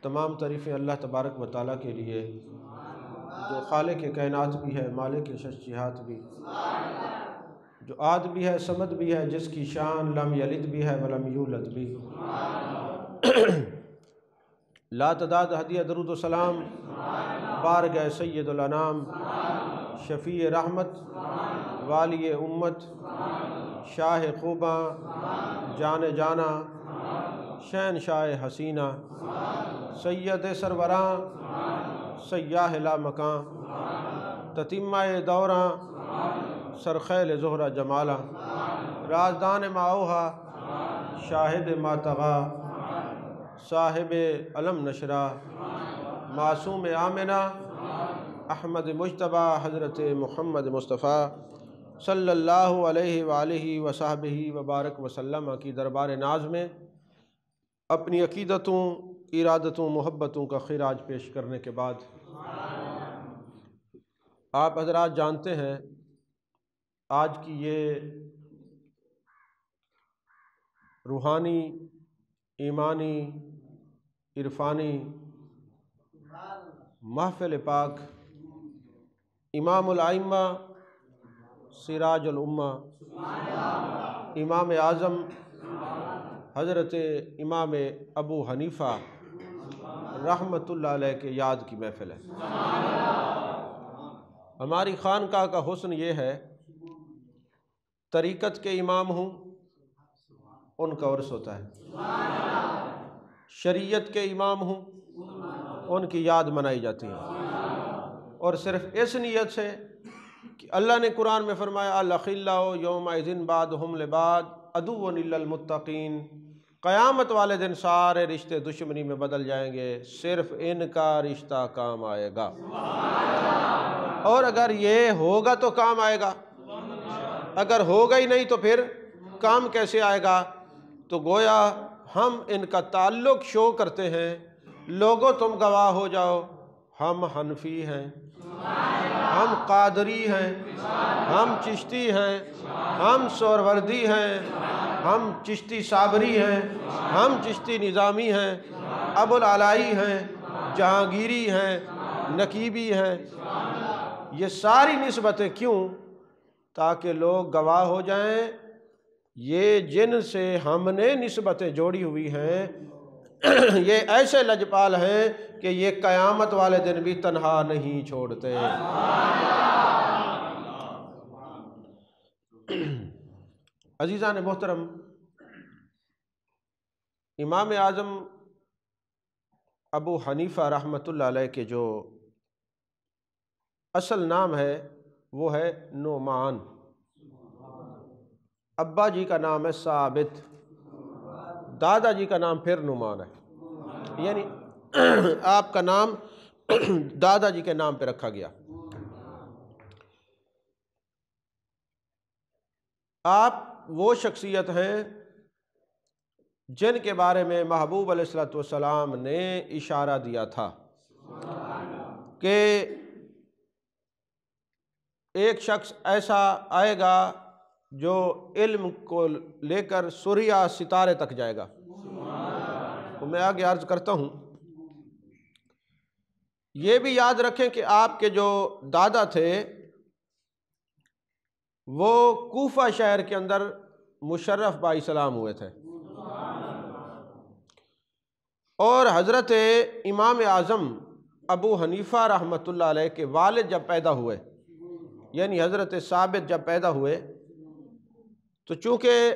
تمام تعریفیں اللہ تبارک و تعالیٰ کے لیے جو خالق کائنات بھی ہے، مالک ششیہات بھی، جو آد بھی ہے، صمد بھی ہے، جس کی شان لم یلد بھی ہے ولم یولد بھی۔ لا تعداد ہدیہ درود و سلام بارگاہ سید الانام، شفیع رحمت، والی امت، شاہ خوباں، جان جانا، شہنشاہ حسینہ، سید سروراں، سیاح لا مکاں، تتمہ دوراں، سرخیل زہرہ جمالا، رازدان ماؤہا، شاہد ماتغا، صاحب علم نشرہ، معصوم آمنہ، احمد مجتبیٰ، حضرت محمد مصطفیٰ صلی اللہ علیہ وآلہ وصحبہ وبارک وسلم کی دربار ناز میں اپنی عقیدتوں، ارادتوں، محبتوں کا خراج پیش کرنے کے بعد آپ حضرات جانتے ہیں آج کی یہ روحانی، ایمانی، عرفانی محفل پاک امام الائمہ، سراج الامہ، امام اعظم حضرت امام ابو حنیفہ رحمۃ اللہ علیہ کے یاد کی محفل ہے۔ ہماری خانقاہ کا حسن یہ ہے، طریقت کے امام ہوں ان کا عرس ہوتا ہے، شریعت کے امام ہوں ان کی یاد منائی جاتی ہے، اور صرف اس نیت سے کہ اللہ نے قرآن میں فرمایا الاخلاء یومئذ بعضهم لبعض عدو الا المتقین، قیامت والے دن سارے رشتے دشمنی میں بدل جائیں گے، صرف ان کا رشتہ کام آئے گا، اور اگر یہ ہوگا تو کام آئے گا، اگر ہوگا ہی نہیں تو پھر کام کیسے آئے گا؟ تو گویا ہم ان کا تعلق شو کرتے ہیں، لوگوں تم گواہ ہو جاؤ، ہم حنفی ہیں، ہم قادری ہیں، ہم چشتی ہیں، ہم سہروردی ہیں، ہم چشتی صابری ہیں، ہم چشتی نظامی ہیں، ابو العلائی ہیں، جہانگیری ہیں، نقیبی ہیں۔ یہ ساری نسبتیں کیوں؟ تاکہ لوگ گواہ ہو جائیں یہ جن سے ہم نے نسبتیں جوڑی ہوئی ہیں یہ ایسے لجپال ہیں کہ یہ قیامت والے دن بھی تنہا نہیں چھوڑتے۔ عزیزان محترم، امام اعظم ابو حنیفہ رحمۃ اللہ علیہ کے جو اصل نام ہے وہ ہے نعمان، ابا جی کا نام ہے ثابت، دادا جی کا نام پھر نعمان ہے، یعنی آپ کا نام دادا جی کے نام پہ رکھا گیا۔ آپ وہ شخصیت ہیں جن کے بارے میں محبوب علیہ الصلوۃ والسلام نے اشارہ دیا تھا کہ ایک شخص ایسا آئے گا جو علم کو لے کر سوریا ستارے تک جائے گا۔ تو میں آگے عرض کرتا ہوں، یہ بھی یاد رکھیں کہ آپ کے جو دادا تھے وہ کوفہ شہر کے اندر مشرف با اسلام ہوئے تھے، اور حضرت امام اعظم ابو حنیفہ رحمۃ اللہ علیہ کے والد جب پیدا ہوئے، یعنی حضرت ثابت جب پیدا ہوئے، تو چونکہ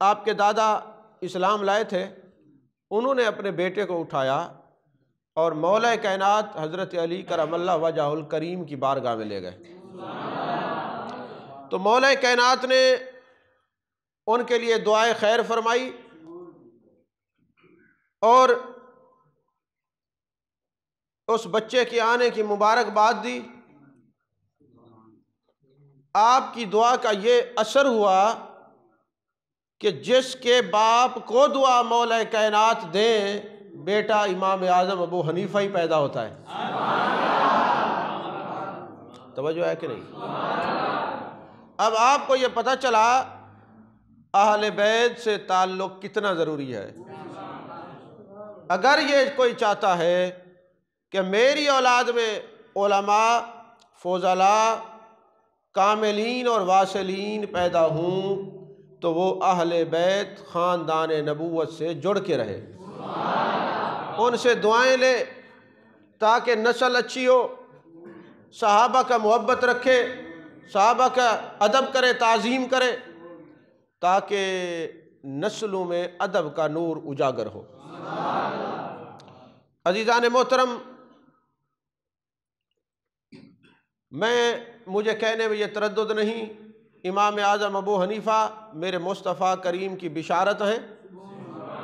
آپ کے دادا اسلام لائے تھے، انہوں نے اپنے بیٹے کو اٹھایا اور مولا کائنات حضرت علی کرم اللہ وجہہ الکریم کی بارگاہ میں لے گئے۔ تو مولا کائنات نے ان کے لیے دعائے خیر فرمائی اور اس بچے کے آنے کی مبارکباد دی۔ آپ کی دعا کا یہ اثر ہوا کہ جس کے باپ کو دعا مولا کائنات دیں، بیٹا امام اعظم ابو حنیفہ ہی پیدا ہوتا ہے۔ توجہ ہے کہ نہیں؟ اب آپ کو یہ پتہ چلا اہل بیت سے تعلق کتنا ضروری ہے۔ اگر یہ کوئی چاہتا ہے کہ میری اولاد میں علماء، فضلاء، کاملین اور واصلین پیدا ہوں تو وہ اہل بیت خاندان نبوت سے جڑ کے رہے، ان سے دعائیں لے تاکہ نسل اچھی ہو، صحابہ کا محبت رکھے، صحابہ کا ادب کرے، تعظیم کرے، تاکہ نسلوں میں ادب کا نور اجاگر ہو۔ عزیزان محترم، مجھے کہنے میں یہ تردد نہیں، امام اعظم ابو حنیفہ میرے مصطفیٰ کریم کی بشارت ہیں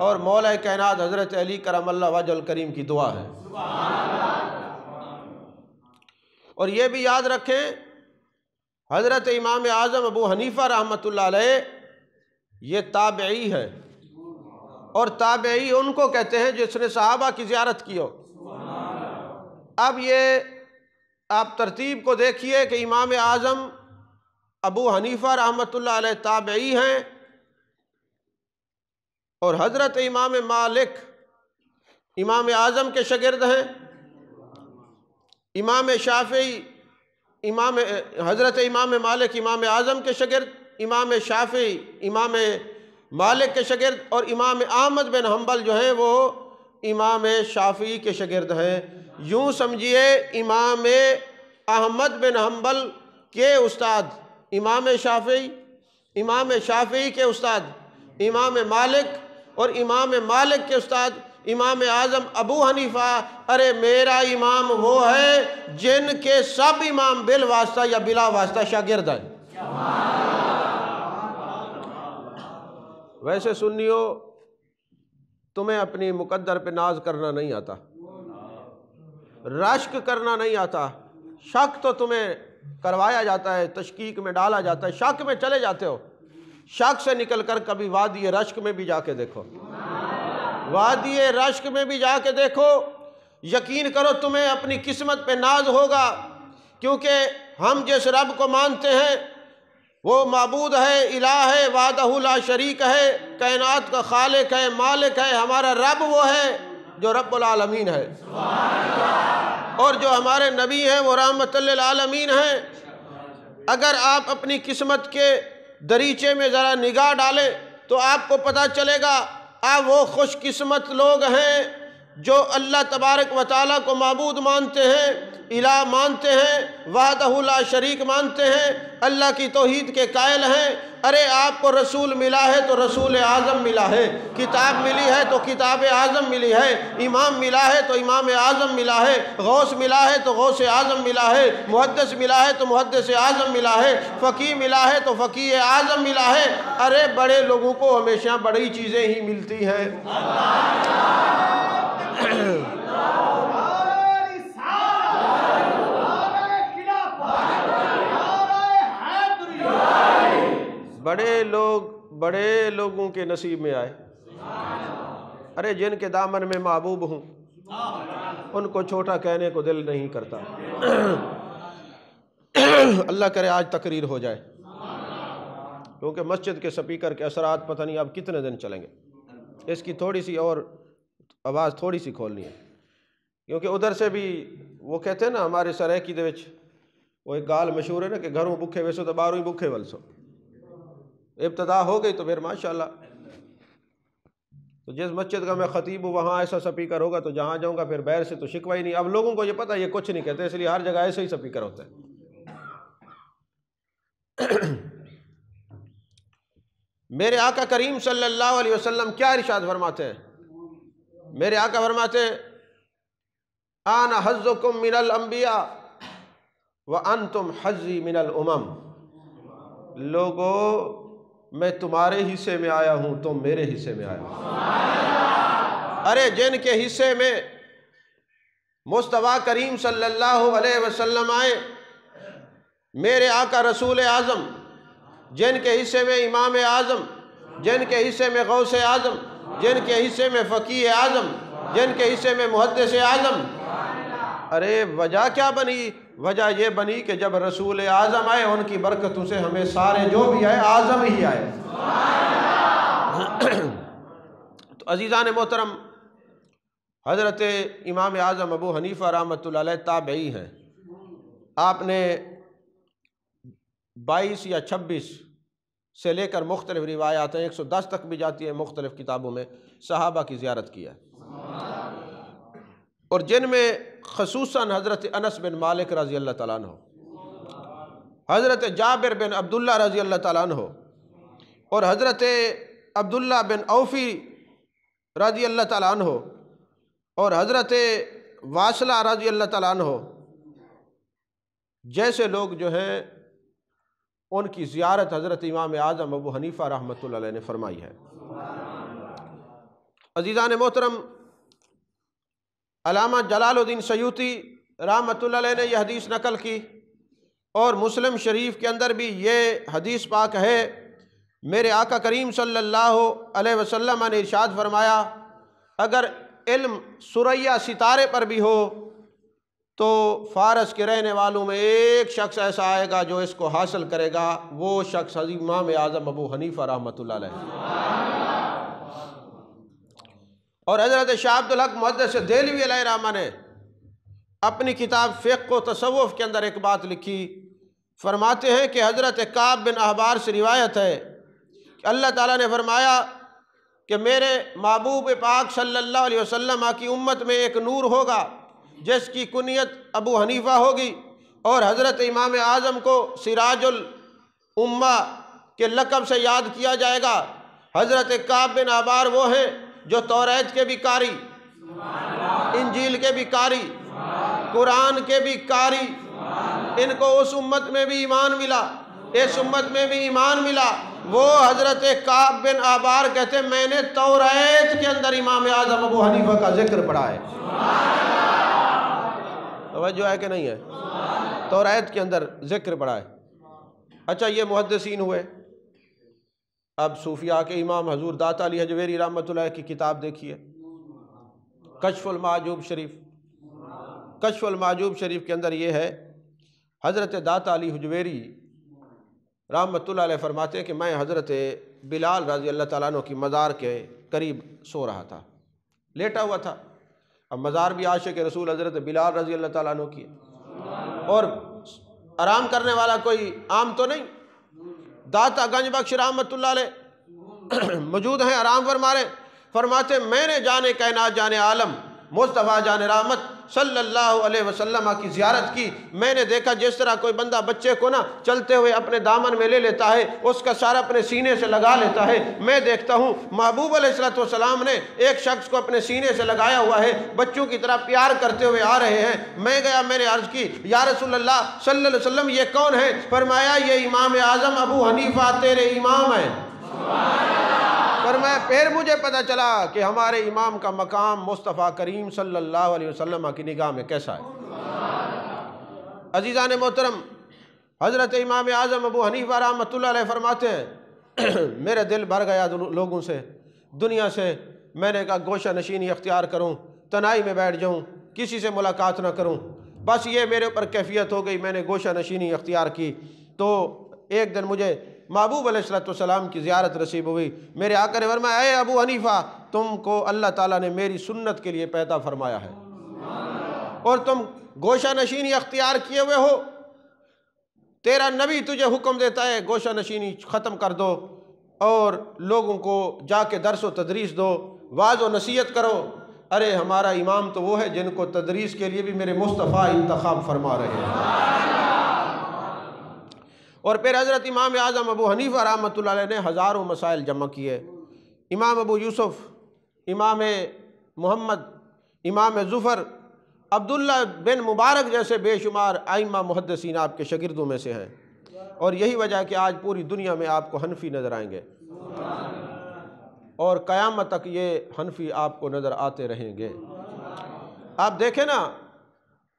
اور مولا کائنات حضرت علی کرم اللہ وجہ الکریم کی دعا ہے۔ اور یہ بھی یاد رکھیں، حضرت امام اعظم ابو حنیفہ رحمۃ اللہ علیہ یہ تابعی ہے، اور تابعی ان کو کہتے ہیں جس نے صحابہ کی زیارت کی ہو۔ اب یہ آپ ترتیب کو دیکھیے کہ امام اعظم ابو حنیفہ رحمۃ اللہ علیہ تابعی ہیں، اور حضرت امام مالک امام اعظم کے شاگرد ہیں، امام شافعی حضرت امام مالک امام اعظم کے شاگرد، امام شافعی امام مالک کے شاگرد، اور امام احمد بن حنبل جو ہیں وہ امام شافعی کے شاگرد ہیں۔ یوں سمجھیے امام احمد بن حنبل کے استاد امام شافعی کے استاد امام مالک، اور امام مالک کے استاد امام اعظم ابو حنیفہ۔ ارے میرا امام وہ ہے جن کے سب امام بالواسطہ یا بلا واسطہ شاگرد ہیں۔ ویسے سنیو، تمہیں اپنی مقدر پہ ناز کرنا نہیں آتا، رشک کرنا نہیں آتا، شک تو تمہیں کروایا جاتا ہے، تشکیک میں ڈالا جاتا ہے، شک میں چلے جاتے ہو۔ شک سے نکل کر کبھی وادی رشک میں بھی جا کے دیکھو، وادی رشک میں بھی جا کے دیکھو، یقین کرو تمہیں اپنی قسمت پہ ناز ہوگا، کیونکہ ہم جس رب کو مانتے ہیں وہ معبود ہے، الہ ہے، وحدہ لا شریک ہے، کائنات کا خالق ہے، مالک ہے۔ ہمارا رب وہ ہے جو رب العالمین ہے، اور جو ہمارے نبی ہیں وہ رحمت للعالمین ہیں۔ اگر آپ اپنی قسمت کے دریچے میں ذرا نگاہ ڈالیں تو آپ کو پتہ چلے گا آپ وہ خوش قسمت لوگ ہیں جو اللہ تبارک و تعالیٰ کو معبود مانتے ہیں، الہ مانتے ہیں، وحدہ لا شریک مانتے ہیں، اللہ کی توحید کے قائل ہیں۔ ارے آپ کو رسول ملا ہے تو رسول اعظم ملا ہے، کتاب ملی ہے تو کتاب اعظم ملی ہے، امام ملا ہے تو امام اعظم ملا ہے، غوث ملا ہے تو غوث اعظم ملا ہے، محدث ملا ہے تو محدث اعظم ملا ہے، فقیہ ملا ہے تو فقیہ اعظم ملا ہے۔ ارے بڑے لوگوں کو ہمیشہ بڑی چیزیں ہی ملتی ہیں۔ بڑے لوگوں کے نصیب میں آئے۔ ارے جن کے دامن میں محبوب ہوں ان کو چھوٹا کہنے کو دل نہیں کرتا۔ اللہ کرے آج تقریر ہو جائے، کیونکہ مسجد کے سپیکر کے اثرات پتہ نہیں اب کتنے دن چلیں گے۔ اس کی تھوڑی سی اور آواز تھوڑی سی کھولنی ہے، کیونکہ ادھر سے بھی وہ کہتے ہیں نا ہمارے سرائکی دے وچ وہ ایک گال مشہور ہے نا کہ گھروں بکھے ویسو تو باہروں ہی بکھے ولسو۔ ابتدا ہو گئی تو پھر ماشاءاللہ، تو جس مسجد کا میں خطیب ہوں وہاں ایسا سپیکر ہوگا تو جہاں جاؤں گا پھر باہر سے تو شکوہ ہی نہیں۔ اب لوگوں کو یہ پتہ یہ کچھ نہیں کہتے، اس لیے ہر جگہ ایسے ہی سپیکر ہوتا ہے۔ میرے آقا کریم صلی اللہ علیہ وسلم کیا ارشاد فرماتے ہیں؟ میرے آقا فرماتے ہیں انا حظکم من الانبیاء وانتم حظی من الامم۔ لوگو میں تمہارے حصے میں آیا ہوں، تم میرے حصے میں آیا ہوں۔ ارے جن کے حصے میں مصطفیٰ کریم صلی اللہ علیہ وسلم آئے، میرے آقا رسول اعظم، جن کے حصے میں امام اعظم، جن کے حصے میں غوث اعظم، جن کے حصے میں فقیہ اعظم، جن کے حصے میں محدث اعظم۔ ارے وجہ کیا بنی؟ وجہ یہ بنی کہ جب رسول اعظم آئے ان کی برکتوں سے ہمیں سارے جو بھی آئے اعظم ہی آئے۔ تو عزیزان محترم، حضرت امام اعظم ابو حنیفہ رحمۃ اللہ علیہ تابعی ہیں، آپ نے 22 یا 26 سے لے کر مختلف روایات ہیں، 110 تک بھی جاتی ہیں مختلف کتابوں میں، صحابہ کی زیارت کی ہے، اور جن میں خصوصاً حضرت انس بن مالک رضی اللہ تعالیٰ عنہ، حضرت جابر بن عبداللہ رضی اللہ تعالیٰ عنہ، اور حضرت عبداللہ بن اوفی رضی اللہ تعالیٰ عنہ، اور حضرت واصلہ رضی اللہ تعالیٰ عنہ جیسے لوگ جو ہیں ان کی زیارت حضرت امام اعظم ابو حنیفہ رحمۃ اللہ علیہ نے فرمائی ہے۔ عزیزان محترم، علامہ جلال الدین سیوطی رحمۃ اللہ علیہ نے یہ حدیث نقل کی، اور مسلم شریف کے اندر بھی یہ حدیث پاک ہے، میرے آقا کریم صلی اللہ علیہ وسلم نے ارشاد فرمایا، اگر علم ثریا ستارے پر بھی ہو تو فارس کے رہنے والوں میں ایک شخص ایسا آئے گا جو اس کو حاصل کرے گا، وہ شخص امام اعظم ابو حنیفہ رحمۃ اللہ علیہ۔ اور حضرت شاہ عبد الحق محدث دہلوی علیہ رحمہ نے اپنی کتاب فقہ و تصوف کے اندر ایک بات لکھی، فرماتے ہیں کہ حضرت کعب بن احبار سے روایت ہے کہ اللہ تعالیٰ نے فرمایا کہ میرے محبوب پاک صلی اللہ علیہ وسلم کی امت میں ایک نور ہوگا جس کی کنیت ابو حنیفہ ہوگی، اور حضرت امام اعظم کو سراج الامہ کے لقب سے یاد کیا جائے گا۔ حضرت کعب بن احبار وہ ہیں جو توریت کے بھی قاری، انجیل کے بھی قاری، قرآن کے بھی قاری، ان کو اس امت میں بھی ایمان ملا، اس امت میں بھی ایمان ملا۔ وہ حضرت کعب بن احبار کہتے ہیں میں نے توریت کے اندر امام اعظم ابو حنیفہ کا ذکر پڑھا ہے۔ توجہ ہے کہ نہیں ہے؟ توریت کے اندر ذکر پڑھا ہے۔ اچھا، یہ محدثین ہوئے۔ اب صوفیاء کے امام حضور داتا علی حجویری رحمۃ اللہ کی کتاب دیکھیے، کشف المعجوب شریف۔ کشف المعجوب شریف کے اندر یہ ہے، حضرت داتا علی حجویری رحمۃ اللہ علیہ فرماتے ہیں کہ میں حضرت بلال رضی اللہ تعالیٰ عنہ کی مزار کے قریب سو رہا تھا، لیٹا ہوا تھا۔ اب مزار بھی عاشق رسول حضرت بلال رضی اللہ تعالیٰ عنہ کی، اور آرام کرنے والا کوئی عام تو نہیں، داتا گنج بخش رحمۃ اللہ علیہ موجود ہیں، آرام فرما رہے، فرماتے میں نے جانے کائنات جانے عالم مصطفیٰ جان رحمت صلی اللہ علیہ وسلم کی زیارت کی۔ میں نے دیکھا جس طرح کوئی بندہ بچے کو چلتے ہوئے اپنے دامن میں لے لیتا ہے، اس کا سارا اپنے سینے سے لگا لیتا ہے، میں دیکھتا ہوں محبوب علیہ السلام نے ایک شخص کو اپنے سینے سے لگایا ہوا ہے، بچوں کی طرح پیار کرتے ہوئے آ رہے ہیں۔ میں گیا، میں نے عرض کی یا رسول اللہ صلی اللہ علیہ وسلم یہ کون ہے؟ فرمایا یہ امام اعظم ابو حنیفہ تیرے امام ہیں۔ فرمایا پھر مجھے پتہ چلا کہ ہمارے امام کا مقام مصطفیٰ کریم صلی اللہ علیہ وسلم کی نگاہ میں کیسا ہے۔ عزیزان محترم، حضرت امام اعظم ابو حنیفہ رحمۃ اللہ علیہ فرماتے ہیں میرے دل بھر گیا لوگوں سے، دنیا سے۔ میں نے کہا گوشہ نشینی اختیار کروں، تنہائی میں بیٹھ جاؤں، کسی سے ملاقات نہ کروں، بس یہ میرے اوپر کیفیت ہو گئی۔ میں نے گوشہ نشینی اختیار کی تو ایک دن مجھے محبوب علیہ السلام کی زیارت نصیب ہوئی۔ میرے آقا نے فرمایا اے ابو حنیفہ، تم کو اللہ تعالیٰ نے میری سنت کے لیے پیدا فرمایا ہے، اور تم گوشہ نشینی اختیار کیے ہوئے ہو، تیرا نبی تجھے حکم دیتا ہے گوشہ نشینی ختم کر دو اور لوگوں کو جا کے درس و تدریس دو، واعظ و نصیحت کرو۔ ارے ہمارا امام تو وہ ہے جن کو تدریس کے لیے بھی میرے مصطفیٰ انتخاب فرما رہے ہیں۔ اور پھر حضرت امام اعظم ابو حنیفہ رحمۃ اللہ علیہ نے ہزاروں مسائل جمع کیے۔ امام ابو یوسف، امام محمد، امام ظفر، عبداللہ بن مبارک جیسے بے شمار ائمہ محدثین آپ کے شاگردوں میں سے ہیں، اور یہی وجہ ہے کہ آج پوری دنیا میں آپ کو حنفی نظر آئیں گے، اور قیامت تک یہ حنفی آپ کو نظر آتے رہیں گے۔ آپ دیکھیں نا،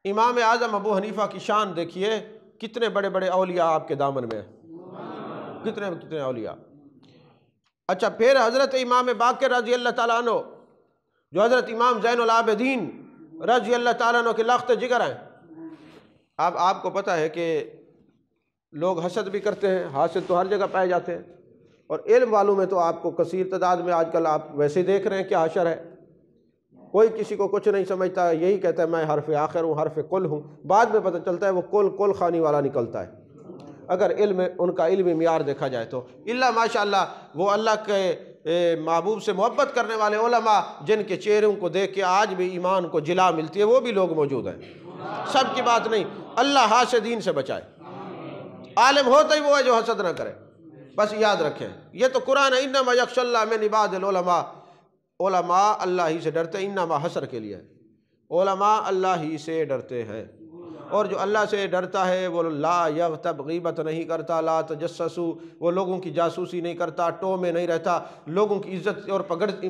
امام اعظم ابو حنیفہ کی شان دیکھیے، کتنے بڑے بڑے اولیاء آپ کے دامن میں، کتنے اولیاء۔ اچھا، پھر حضرت امام باقر رضی اللہ تعالیٰ عنہ جو حضرت امام زین العابدین رضی اللہ تعالیٰ عنہ کے لخت جگر ہیں۔ اب آپ کو پتہ ہے کہ لوگ حسد بھی کرتے ہیں، حاسد تو ہر جگہ پائے جاتے ہیں، اور علم والوں میں تو آپ کو کثیر تعداد میں آج کل آپ ویسے دیکھ رہے ہیں کیا حشر ہے۔ کوئی کسی کو کچھ نہیں سمجھتا، یہی کہتا ہے میں حرف آخر ہوں، حرف کل ہوں، بعد میں پتہ چلتا ہے وہ کل خانی والا نکلتا ہے اگر ان کا علمی معیار دیکھا جائے تو۔ اللہ ماشاءاللہ وہ اللہ کے محبوب سے محبت کرنے والے علماء جن کے چہروں کو دیکھ کے آج بھی ایمان کو جلا ملتی ہے، وہ بھی لوگ موجود ہیں، سب کی بات نہیں۔ اللہ حاسدین سے بچائے، عالم ہوتا ہی وہ ہے جو حسد نہ کرے، بس یاد رکھیں یہ تو قرآن ہے، انما یخشی اللہ من عباد العلماء، علماء اللہ ہی سے ڈرتے ہیں، انما حسر کے لیے علماء اللہ ہی سے ڈرتے ہیں، اور جو اللہ سے ڈرتا ہے وہ لا یغتب، غیبت نہیں کرتا، لا تجسسو، وہ لوگوں کی جاسوسی نہیں کرتا، ٹو میں نہیں رہتا، لوگوں کی عزت اور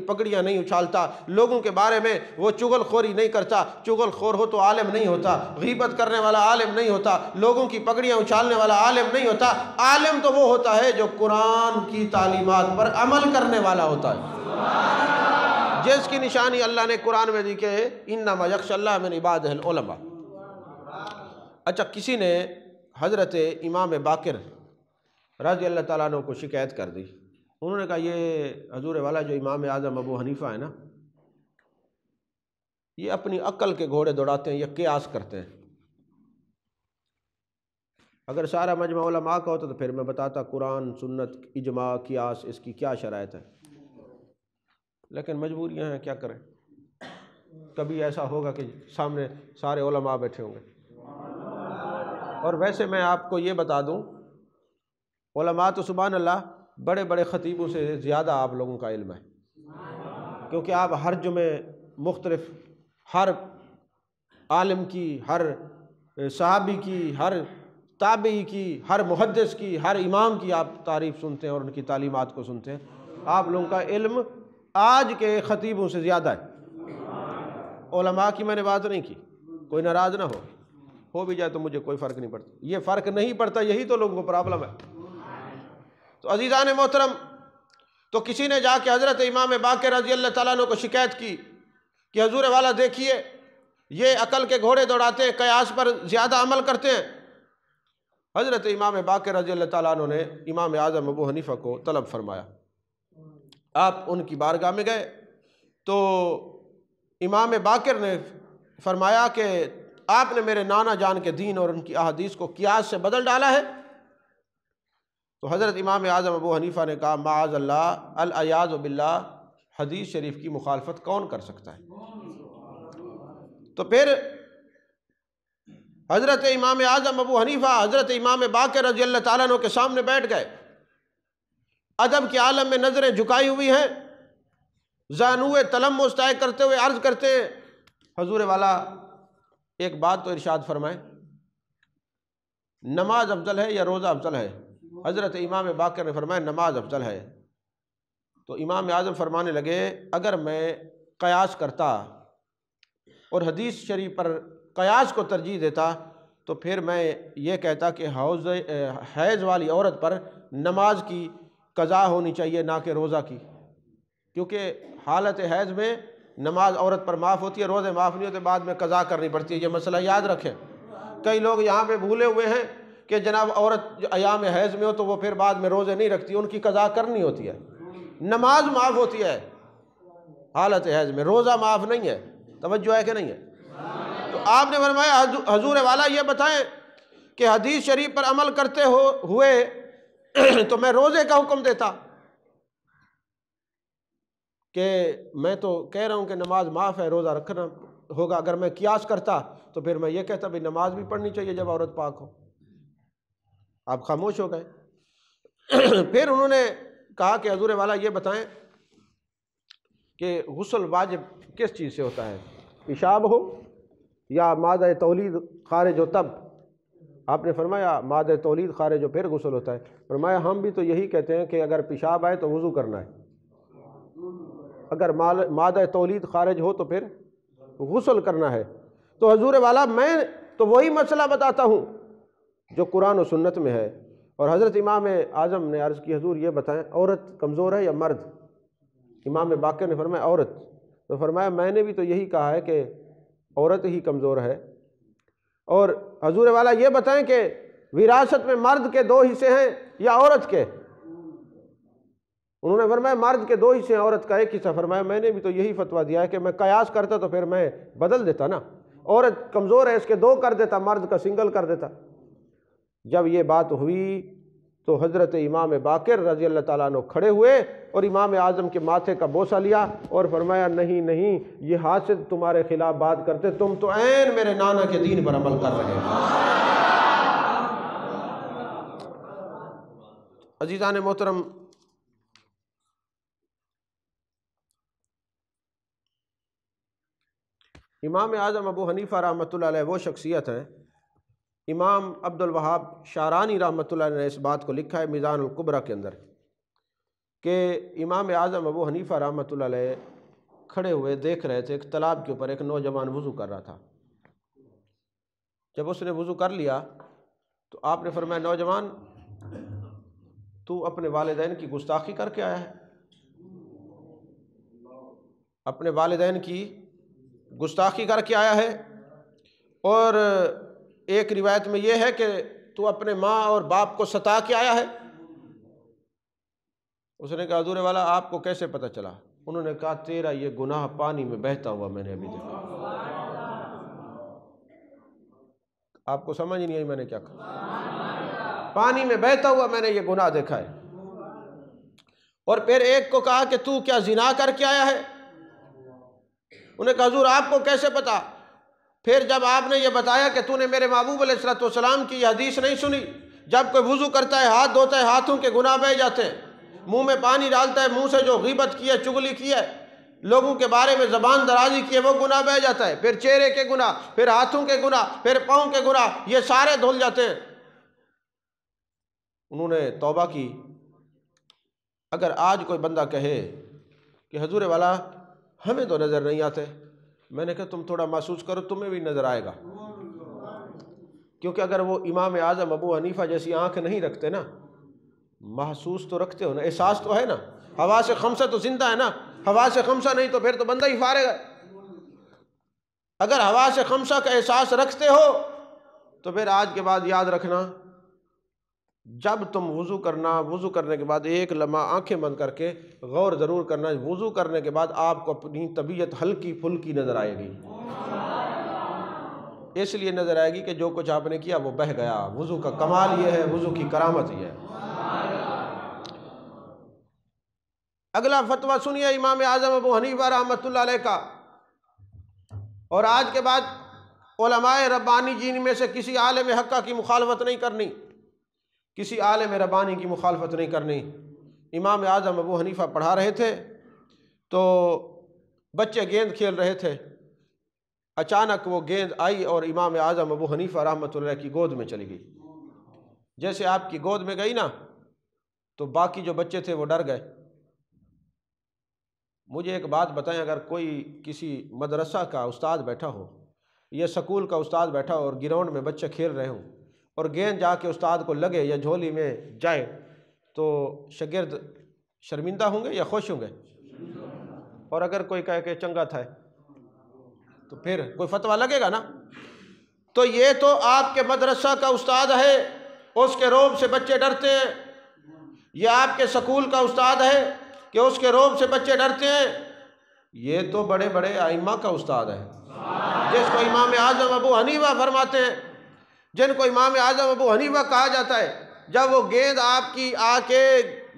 پگڑیاں نہیں اچھالتا، لوگوں کے بارے میں وہ چغل خوری نہیں کرتا، چغل خور ہو تو عالم نہیں ہوتا، غیبت کرنے والا عالم نہیں ہوتا، لوگوں کی پگڑیاں اچھالنے والا عالم نہیں ہوتا، عالم تو وہ ہوتا ہے جو قرآن کی تعلیمات پر عمل کرنے والا ہوتا ہے، جس کی نشانی اللہ نے قرآن میں دی کہ انما یخشی اللہ من عبادہ العلماء۔ اچھا، کسی نے حضرت امام باقر رضی اللہ تعالیٰ عنہ کو شکایت کر دی، انہوں نے کہا یہ حضور والا جو امام اعظم ابو حنیفہ ہے نا، یہ اپنی عقل کے گھوڑے دوڑاتے ہیں، یہ قیاس کرتے ہیں، اگر سارا مجمع علماء کا ہوتا تو پھر میں بتاتا قرآن، سنت، اجماع، قیاس، اس کی کیا شرائط ہے، لیکن مجبوریاں ہیں، کیا کریں، کبھی ایسا ہوگا کہ سامنے سارے علماء بیٹھے ہوں گے۔ اور ویسے میں آپ کو یہ بتا دوں، علماء تو سبحان اللہ بڑے بڑے خطیبوں سے زیادہ آپ لوگوں کا علم ہے، کیونکہ آپ ہر جمعے مختلف، ہر عالم کی، ہر صحابی کی، ہر تابعی کی، ہر محدث کی، ہر امام کی آپ تعریف سنتے ہیں اور ان کی تعلیمات کو سنتے ہیں، آپ لوگوں کا علم آج کے خطیبوں سے زیادہ ہے۔ علماء کی میں نے بات نہیں کی، کوئی ناراض نہ ہو بھی جائے تو مجھے کوئی فرق نہیں پڑتا، یہ فرق نہیں پڑتا، یہی تو لوگوں کو پرابلم ہے۔ تو عزیزان محترم، تو کسی نے جا کے حضرت امام باقر رضی اللہ تعالیٰ عنہ کو شکایت کی کہ حضور والا دیکھیے یہ عقل کے گھوڑے دوڑاتے ہیں، قیاس پر زیادہ عمل کرتے ہیں۔ حضرت امام باقر رضی اللہ تعالیٰ عنہ نے امام اعظم ابو حنیفہ کو طلب فرمایا، آپ ان کی بارگاہ میں گئے تو امام باقر نے فرمایا کہ آپ نے میرے نانا جان کے دین اور ان کی احادیث کو قیاس سے بدل ڈالا ہے۔ تو حضرت امام اعظم ابو حنیفہ نے کہا معاذ اللہ، العیاذ باللہ، حدیث شریف کی مخالفت کون کر سکتا ہے؟ تو پھر حضرت امام اعظم ابو حنیفہ حضرت امام باقر رضی اللہ تعالیٰ عنہ کے سامنے بیٹھ گئے، ادب کے عالم میں نظریں جھکائی ہوئی ہیں، زانوئے تلمس طے کرتے ہوئے عرض کرتے ہیں حضور والا ایک بات تو ارشاد فرمائیں، نماز افضل ہے یا روزہ افضل ہے؟ حضرت امام باقر نے فرمایا نماز افضل ہے۔ تو امام اعظم فرمانے لگے اگر میں قیاس کرتا اور حدیث شریف پر قیاس کو ترجیح دیتا تو پھر میں یہ کہتا کہ حیض والی عورت پر نماز کی قضا ہونی چاہیے نہ کہ روزہ کی، کیونکہ حالت حیض میں نماز عورت پر معاف ہوتی ہے، روزے معاف نہیں ہوتے، بعد میں قضا کرنی پڑتی ہے، یہ مسئلہ یاد رکھیں۔ کئی لوگ یہاں پہ بھولے ہوئے ہیں کہ جناب عورت ایام حیض میں ہو تو وہ پھر بعد میں روزے نہیں رکھتی، ان کی قضا کرنی ہوتی ہے، نماز معاف ہوتی ہے حالت حیض میں، روزہ معاف نہیں ہے، توجہ ہے کہ نہیں ہے؟ تو آپ نے فرمایا حضور والا یہ بتائیں کہ حدیث شریف پر عمل کرتے ہوئے تو میں روزے کا حکم دیتا، کہ میں تو کہہ رہا ہوں کہ نماز معاف ہے، روزہ رکھنا ہوگا، اگر میں قیاس کرتا تو پھر میں یہ کہتا بھی نماز بھی پڑھنی چاہیے جب عورت پاک ہو۔ آپ خاموش ہو گئے۔ پھر انہوں نے کہا کہ حضور والا یہ بتائیں کہ غسل واجب کس چیز سے ہوتا ہے، پیشاب ہو یا مادہ تولید خارج ہو تب؟ آپ نے فرمایا مادہ تولید خارج ہو پھر غسل ہوتا ہے۔ فرمایا ہم بھی تو یہی کہتے ہیں کہ اگر پیشاب آئے تو وضو کرنا ہے، اگر مادہ تولید خارج ہو تو پھر غسل کرنا ہے۔ تو حضور والا میں تو وہی مسئلہ بتاتا ہوں جو قرآن و سنت میں ہے۔ اور حضرت امام اعظم نے عرض کی حضور یہ بتائیں عورت کمزور ہے یا مرد؟ امام باقر نے فرمایا عورت۔ تو فرمایا میں نے بھی تو یہی کہا ہے کہ عورت ہی کمزور ہے۔ اور حضور والا یہ بتائیں کہ وراثت میں مرد کے 2 حصے ہیں یا عورت کے؟ انہوں نے فرمایا مرد کے 2 حصے ہیں، عورت کا 1 حصہ۔ فرمایا میں نے بھی تو یہی فتویٰ دیا ہے کہ میں قیاس کرتا تو پھر میں بدل دیتا نا، عورت کمزور ہے اس کے 2 کر دیتا، مرد کا سنگل کر دیتا۔ جب یہ بات ہوئی تو حضرت امام باقر رضی اللہ تعالیٰ عنہ کھڑے ہوئے اور امام اعظم کے ماتھے کا بوسہ لیا اور فرمایا نہیں نہیں، یہ حاسد تمہارے خلاف بات کرتے، تم تو عین میرے نانا کے دین پر عمل کر رہے ہو۔ عزیزان محترم، امام اعظم ابو حنیفہ رحمۃ اللہ علیہ وہ شخصیت ہیں، امام عبد الوہاب شعرانی رحمۃ اللہ علیہ نے اس بات کو لکھا ہے میزان الکبریٰ کے اندر کہ امام اعظم ابو حنیفہ رحمۃ اللہ علیہ کھڑے ہوئے دیکھ رہے تھے ایک تالاب کے اوپر ایک نوجوان وضو کر رہا تھا۔ جب اس نے وضو کر لیا تو آپ نے فرمایا نوجوان تو اپنے والدین کی گستاخی کر کے آیا ہے، اپنے والدین کی گستاخی کر کے آیا ہے، اور ایک روایت میں یہ ہے کہ تو اپنے ماں اور باپ کو ستا کے آیا ہے۔ اس نے کہا حضور والا آپ کو کیسے پتہ چلا؟ انہوں نے کہا تیرا یہ گناہ پانی میں بہتا ہوا میں نے ابھی دیکھا۔ آپ کو سمجھ نہیں آئی میں نے کیا کہا؟ پانی میں بہتا ہوا میں نے یہ گناہ دیکھا ہے۔ اور پھر ایک کو کہا کہ تو کیا زنا کر کے آیا ہے؟ انہوں نے کہا حضور آپ کو کیسے پتا؟ پھر جب آپ نے یہ بتایا کہ تو نے میرے محبوب علیہ السلام کی یہ حدیث نہیں سنی، جب کوئی وضو کرتا ہے ہاتھ دھوتا ہے ہاتھوں کے گناہ بہہ جاتے ہیں، منہ میں پانی ڈالتا ہے منہ سے جو غیبت کی ہے چغلی کی ہے لوگوں کے بارے میں زبان درازی کی ہے وہ گناہ بہہ جاتا ہے، پھر چہرے کے گناہ، پھر ہاتھوں کے گناہ، پھر پاؤں کے گناہ، یہ سارے دھل جاتے ہیں۔ انہوں نے توبہ کی۔ اگر آج کوئی بندہ کہے کہ حضور والا ہمیں تو نظر نہیں آتے، میں نے کہا تم تھوڑا محسوس کرو تمہیں بھی نظر آئے گا، کیونکہ اگر وہ امام اعظم ابو حنیفہ جیسی آنکھ نہیں رکھتے نا، محسوس تو رکھتے ہو نا، احساس تو ہے نا، حواس خمسہ تو زندہ ہے نا، حواس خمسہ نہیں تو پھر تو بندہ ہی فارغ ہے۔ اگر حواس خمسہ کا احساس رکھتے ہو تو پھر آج کے بعد یاد رکھنا، جب تم وضو کرنے کے بعد ایک لمحہ آنکھیں بند کر کے غور ضرور کرنا، وضو کرنے کے بعد آپ کو اپنی طبیعت ہلکی پھلکی نظر آئے گی۔ اس لیے نظر آئے گی کہ جو کچھ آپ نے کیا وہ بہہ گیا۔ وضو کا کمال یہ ہے، وضو کی کرامت یہ ہے۔ اگلا فتویٰ سنیے امام اعظم ابو حنیفہ رحمۃ اللہ علیہ کا، اور آج کے بعد علماء ربانی جن میں سے کسی عالم حقہ کی مخالفت نہیں کرنی، کسی عالم ربانی کی مخالفت نہیں کرنی۔ امام اعظم ابو حنیفہ پڑھا رہے تھے تو بچے گیند کھیل رہے تھے، اچانک وہ گیند آئی اور امام اعظم ابو حنیفہ رحمۃ اللہ کی گود میں چلی گئی۔ جیسے آپ کی گود میں گئی نا تو باقی جو بچے تھے وہ ڈر گئے۔ مجھے ایک بات بتائیں، اگر کوئی کسی مدرسہ کا استاد بیٹھا ہو یا سکول کا استاد بیٹھا ہو اور گراؤنڈ میں بچے کھیل رہے ہوں اور گیند جا کے استاد کو لگے یا جھولی میں جائے تو شاگرد شرمندہ ہوں گے یا خوش ہوں گے؟ اور اگر کوئی کہے کہ چنگا تھا تو پھر کوئی فتویٰ لگے گا نا۔ تو یہ تو آپ کے مدرسہ کا استاد ہے، اس کے روب سے بچے ڈرتے ہیں۔ یہ آپ کے سکول کا استاد ہے کہ اس کے روب سے بچے ڈرتے ہیں۔ یہ تو بڑے بڑے ائمہ کا استاد ہے، جس کو امام اعظم ابو حنیفہ فرماتے ہیں، جن کو امام اعظم ابو حنیفہ کہا جاتا ہے۔ جب وہ گیند آپ کی آ کے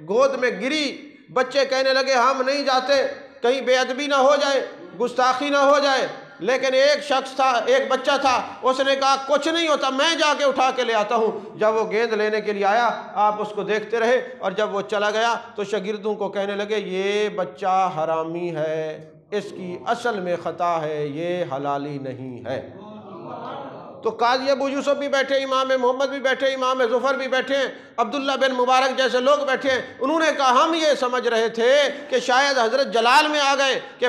گود میں گری، بچے کہنے لگے ہم نہیں جاتے، کہیں بے ادبی نہ ہو جائے، گستاخی نہ ہو جائے، لیکن ایک شخص تھا، ایک بچہ تھا، اس نے کہا کچھ نہیں ہوتا، میں جا کے اٹھا کے لے آتا ہوں۔ جب وہ گیند لینے کے لیے آیا آپ اس کو دیکھتے رہے، اور جب وہ چلا گیا تو شاگردوں کو کہنے لگے یہ بچہ حرامی ہے، اس کی اصل میں خطا ہے، یہ حلالی نہیں ہے۔ تو قاضی ابو یوسف بھی بیٹھے، امام محمد بھی بیٹھے، امام ظفر بھی بیٹھے ہیں، عبداللہ بن مبارک جیسے لوگ بیٹھے ہیں۔ انہوں نے کہا ہم یہ سمجھ رہے تھے کہ شاید حضرت جلال میں آ گئے کہ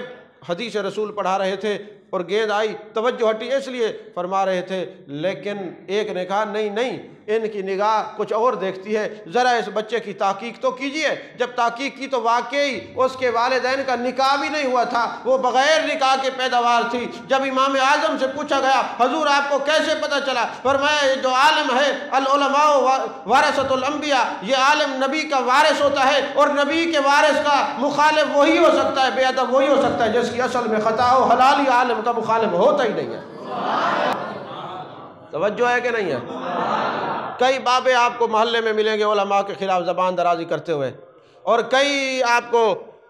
حدیث رسول پڑھا رہے تھے، اور گیند آئی، توجہ ہٹی، اس لیے فرما رہے تھے، لیکن ایک نے کہا نہیں نہیں، ان کی نگاہ کچھ اور دیکھتی ہے، ذرا اس بچے کی تحقیق تو کیجئے۔ جب تحقیق کی تو واقعی اس کے والدین کا نکاح بھی نہیں ہوا تھا، وہ بغیر نکاح کے پیداوار تھی۔ جب امام اعظم سے پوچھا گیا حضور آپ کو کیسے پتہ چلا؟ فرمایا یہ جو عالم ہے، العلماء ورثۃ الانبیاء، یہ عالم نبی کا وارث ہوتا ہے، اور نبی کے وارث کا مخالف وہی ہو سکتا ہے، بے ادب وہی ہو سکتا ہے جس کی اصل میں خطا ہو، حلالی عالم کا مخالف ہوتا ہی نہیں ہے۔ توجہ ہے کہ نہیں ہے؟ کئی بابے آپ کو محلے میں ملیں گے علماء کے خلاف زبان درازی کرتے ہوئے، اور کئی آپ کو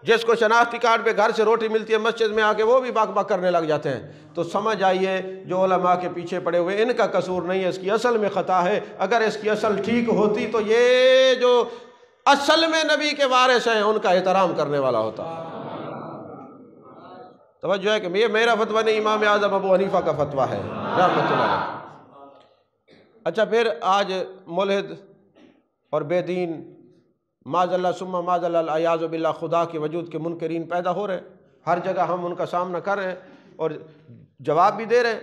جس کو شناختی کارڈ پہ گھر سے روٹی ملتی ہے مسجد میں آ کے وہ بھی باک باک کرنے لگ جاتے ہیں۔ تو سمجھ آئیے جو علماء کے پیچھے پڑے ہوئے ان کا قصور نہیں ہے، اس کی اصل میں خطا ہے۔ اگر اس کی اصل ٹھیک ہوتی تو یہ جو اصل میں نبی کے وارث ہیں ان کا احترام کرنے والا ہوتا۔ توجہ ہے کہ یہ میرا فتویٰ نہیں، امام اعظم ابو حنیفہ کا فتویٰ ہے رحمۃ اللہ علیہ۔ اچھا، پھر آج ملحد اور بے دین معاذ اللہ ثم معاذ اللہ العیاذ باللہ خدا کے وجود کے منکرین پیدا ہو رہے ہیں، ہر جگہ ہم ان کا سامنا کر رہے ہیں اور جواب بھی دے رہے ہیں۔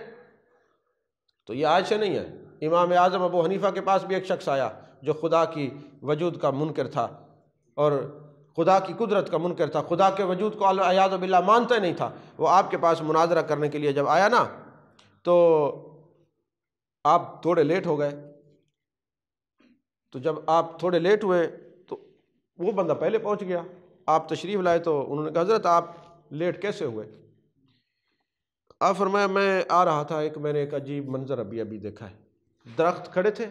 تو یہ آج سے نہیں ہے، امام اعظم ابو حنیفہ کے پاس بھی ایک شخص آیا جو خدا کی وجود کا منکر تھا اور خدا کی قدرت کا منکر تھا، خدا کے وجود کو العیاذ باللہ مانتا نہیں تھا۔ وہ آپ کے پاس مناظرہ کرنے کے لیے جب آیا نا تو آپ تھوڑے لیٹ ہو گئے۔ تو جب آپ تھوڑے لیٹ ہوئے تو وہ بندہ پہلے پہنچ گیا، آپ تشریف لائے تو انہوں نے کہا حضرت آپ لیٹ کیسے ہوئے؟ آپ فرمایا میں آ رہا تھا، میں نے ایک عجیب منظر ابھی دیکھا ہے۔ درخت کھڑے تھے،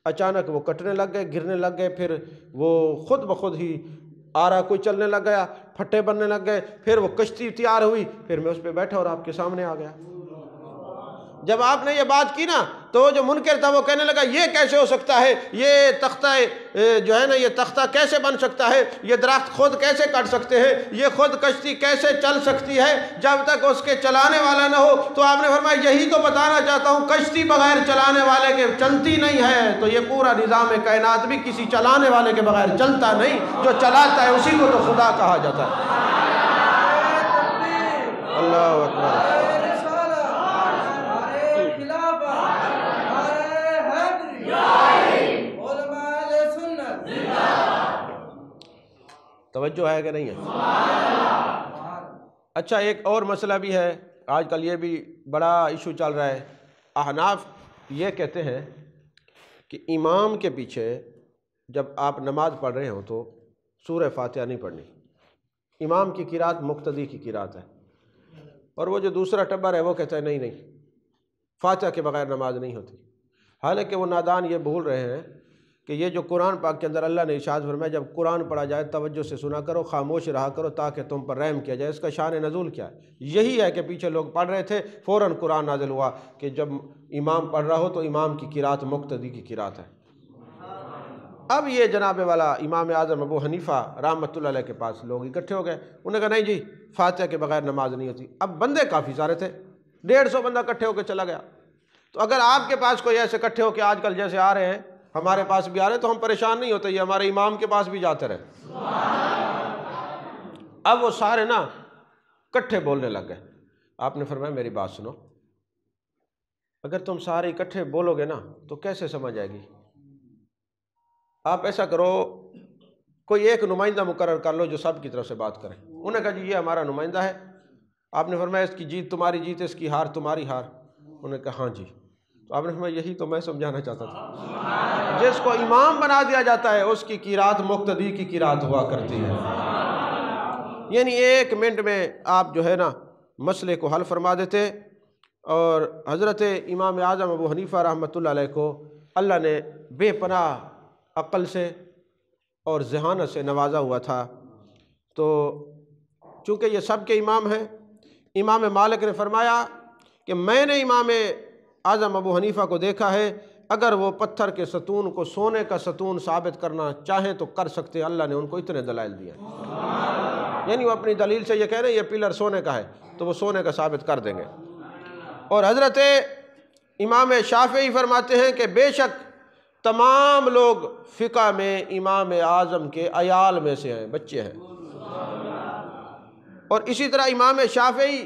اچانک وہ کٹنے لگ گئے، گرنے لگ گئے، پھر وہ خود بخود ہی آرا کوئی چلنے لگ گیا، پھٹے بننے لگ گئے، پھر وہ کشتی تیار ہوئی، پھر میں اس پہ بیٹھا اور آپ کے سامنے آ گیا۔ جب آپ نے یہ بات کی نا تو وہ جو منکر تھا وہ کہنے لگا یہ کیسے ہو سکتا ہے، یہ تختہ جو ہے نا یہ تختہ کیسے بن سکتا ہے، یہ درخت خود کیسے کٹ سکتے ہیں، یہ خود کشتی کیسے چل سکتی ہے جب تک اس کے چلانے والا نہ ہو۔ تو آپ نے فرمایا یہی تو بتانا چاہتا ہوں، کشتی بغیر چلانے والے کے چلتی نہیں ہے، تو یہ پورا نظام کائنات بھی کسی چلانے والے کے بغیر چلتا نہیں، جو چلاتا ہے اسی کو تو خدا کہا جاتا ہے۔ اللہ اکبر۔ توجہ ہے کہ نہیں ہے؟ اچھا، ایک اور مسئلہ بھی ہے، آج کل یہ بھی بڑا ایشو چل رہا ہے۔ احناف یہ کہتے ہیں کہ امام کے پیچھے جب آپ نماز پڑھ رہے ہوں تو سورہ فاتحہ نہیں پڑھنی، امام کی قرات مقتدی کی قرات ہے۔ اور وہ جو دوسرا ٹبر ہے وہ کہتا ہے نہیں نہیں، فاتحہ کے بغیر نماز نہیں ہوتی۔ حالانکہ وہ نادان یہ بھول رہے ہیں کہ یہ جو قرآن پاک کے اندر اللہ نے ارشاد فرمایا جب قرآن پڑھا جائے توجہ سے سنا کرو، خاموش رہا کرو تاکہ تم پر رحم کیا جائے، اس کا شان نزول کیا ہے؟ یہی ہے کہ پیچھے لوگ پڑھ رہے تھے، فوراً قرآن نازل ہوا کہ جب امام پڑھ رہا ہو تو امام کی قرات مقتدی کی قرات ہے۔ اب یہ جناب والا امام اعظم ابو حنیفہ رحمۃ اللہ علیہ کے پاس لوگ اکٹھے ہو گئے، انہوں نے کہا نہیں جی فاتحہ کے بغیر نماز نہیں ہوتی۔ اب بندے کافی سارے تھے، 150 بندہ اکٹھے ہو کے چلا گیا۔ تو اگر آپ کے پاس کوئی ایسے اکٹھے ہو کے آج کل جیسے آ رہے ہیں، ہمارے پاس بھی آ رہے ہیں تو ہم پریشان نہیں ہوتے، یہ ہمارے امام کے پاس بھی جاتے رہے۔ اب وہ سارے نا اکٹھے بولنے لگ گئے۔ آپ نے فرمایا میری بات سنو، اگر تم سارے اکٹھے بولو گے نا تو کیسے سمجھ آئے گی؟ آپ ایسا کرو، کوئی ایک نمائندہ مقرر کر لو جو سب کی طرف سے بات کرے۔ انہوں نے کہا جی یہ ہمارا نمائندہ ہے۔ آپ نے فرمایا اس کی جیت تمہاری جیت ہے، اس کی ہار تمہاری ہار۔ انہوں نے کہا ہاں جی۔ تو آپ نے فرمایا یہی تو میں سمجھانا چاہتا تھا، جس کو امام بنا دیا جاتا ہے اس کی قرات مقتدی کی قرات ہوا کرتی ہے۔ یعنی 1 منٹ میں آپ جو ہے نا مسئلے کو حل فرما دیتے۔ اور حضرت امام اعظم ابو حنیفہ رحمۃ اللہ علیہ کو اللہ نے بے پناہ عقل سے اور ذہانت سے نوازا ہوا تھا۔ تو چونکہ یہ سب کے امام ہیں، امام مالک نے فرمایا کہ میں نے امام اعظم ابو حنیفہ کو دیکھا ہے، اگر وہ پتھر کے ستون کو سونے کا ستون ثابت کرنا چاہیں تو کر سکتے ہیں، اللہ نے ان کو اتنے دلائل دیے۔ یعنی وہ اپنی دلیل سے یہ کہہ رہے ہیں یہ پلر سونے کا ہے تو وہ سونے کا ثابت کر دیں گے۔ اور حضرت امام شافعی فرماتے ہیں کہ بے شک تمام لوگ فقہ میں امام اعظم کے عیال میں سے ہیں، بچے ہیں۔ اور اسی طرح امام شافعی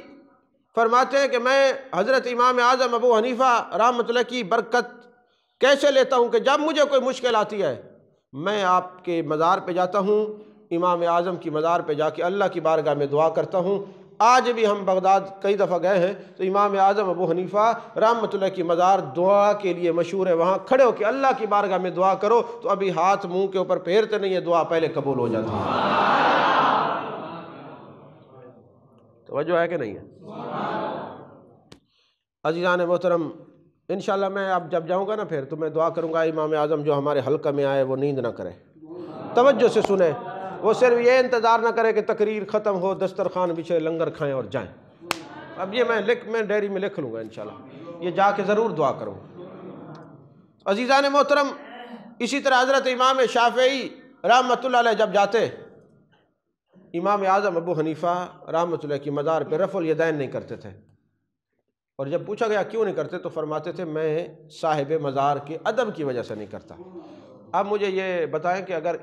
فرماتے ہیں کہ میں حضرت امام اعظم ابو حنیفہ رحمۃ اللہ کی برکت کیسے لیتا ہوں کہ جب مجھے کوئی مشکل آتی ہے میں آپ کے مزار پہ جاتا ہوں، امام اعظم کی مزار پہ جا کے اللہ کی بارگاہ میں دعا کرتا ہوں۔ آج بھی ہم بغداد کئی دفعہ گئے ہیں تو امام اعظم ابو حنیفہ رحمۃ اللہ کی مزار دعا کے لیے مشہور ہے، وہاں کھڑے ہو کے اللہ کی بارگاہ میں دعا کرو تو ابھی ہاتھ منہ کے اوپر پھیرتے نہیں ہے، دعا پہلے قبول ہو جاتی ہے۔ توجہ ہے کہ نہیں ہے؟ عزیزان محترم، انشاءاللہ میں اب جب جاؤں گا نا پھر تو میں دعا کروں گا امام اعظم جو ہمارے حلقہ میں آئے وہ نیند نہ کرے، توجہ سے سنے، وہ صرف یہ انتظار نہ کرے کہ تقریر ختم ہو دسترخوان بچھے لنگر کھائیں اور جائیں۔ اب یہ میں ڈائری میں لکھ لوں گا انشاءاللہ، یہ جا کے ضرور دعا کروں۔ عزیزان محترم، اسی طرح حضرت امام شافعی رحمۃ اللہ علیہ جب جاتے امام اعظم ابو حنیفہ رحمۃ اللہ کی مزار پہ رفع الیدین نہیں کرتے تھے، اور جب پوچھا گیا کیوں نہیں کرتے تو فرماتے تھے میں صاحب مزار کے ادب کی وجہ سے نہیں کرتا۔ اب مجھے یہ بتائیں کہ اگر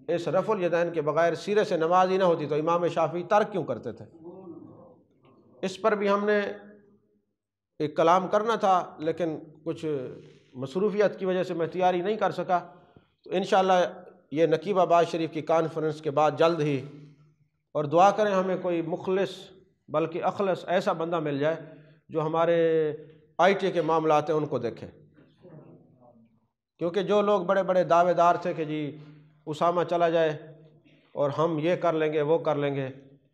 اس رفع الیدین کے بغیر سیرے سے نماز ہی نہ ہوتی تو امام شافعی ترک کیوں کرتے تھے؟ اس پر بھی ہم نے ایک کلام کرنا تھا لیکن کچھ مصروفیت کی وجہ سے میں تیاری نہیں کر سکا، تو انشاءاللہ یہ نقیب آباد شریف کی کانفرنس کے بعد جلد ہی، اور دعا کریں ہمیں کوئی مخلص بلکہ اخلص ایسا بندہ مل جائے جو ہمارے آئی ٹی کے معاملات ہیں ان کو دیکھے، کیونکہ جو لوگ بڑے بڑے دعوے دار تھے کہ جی اسامہ چلا جائے اور ہم یہ کر لیں گے وہ کر لیں گے،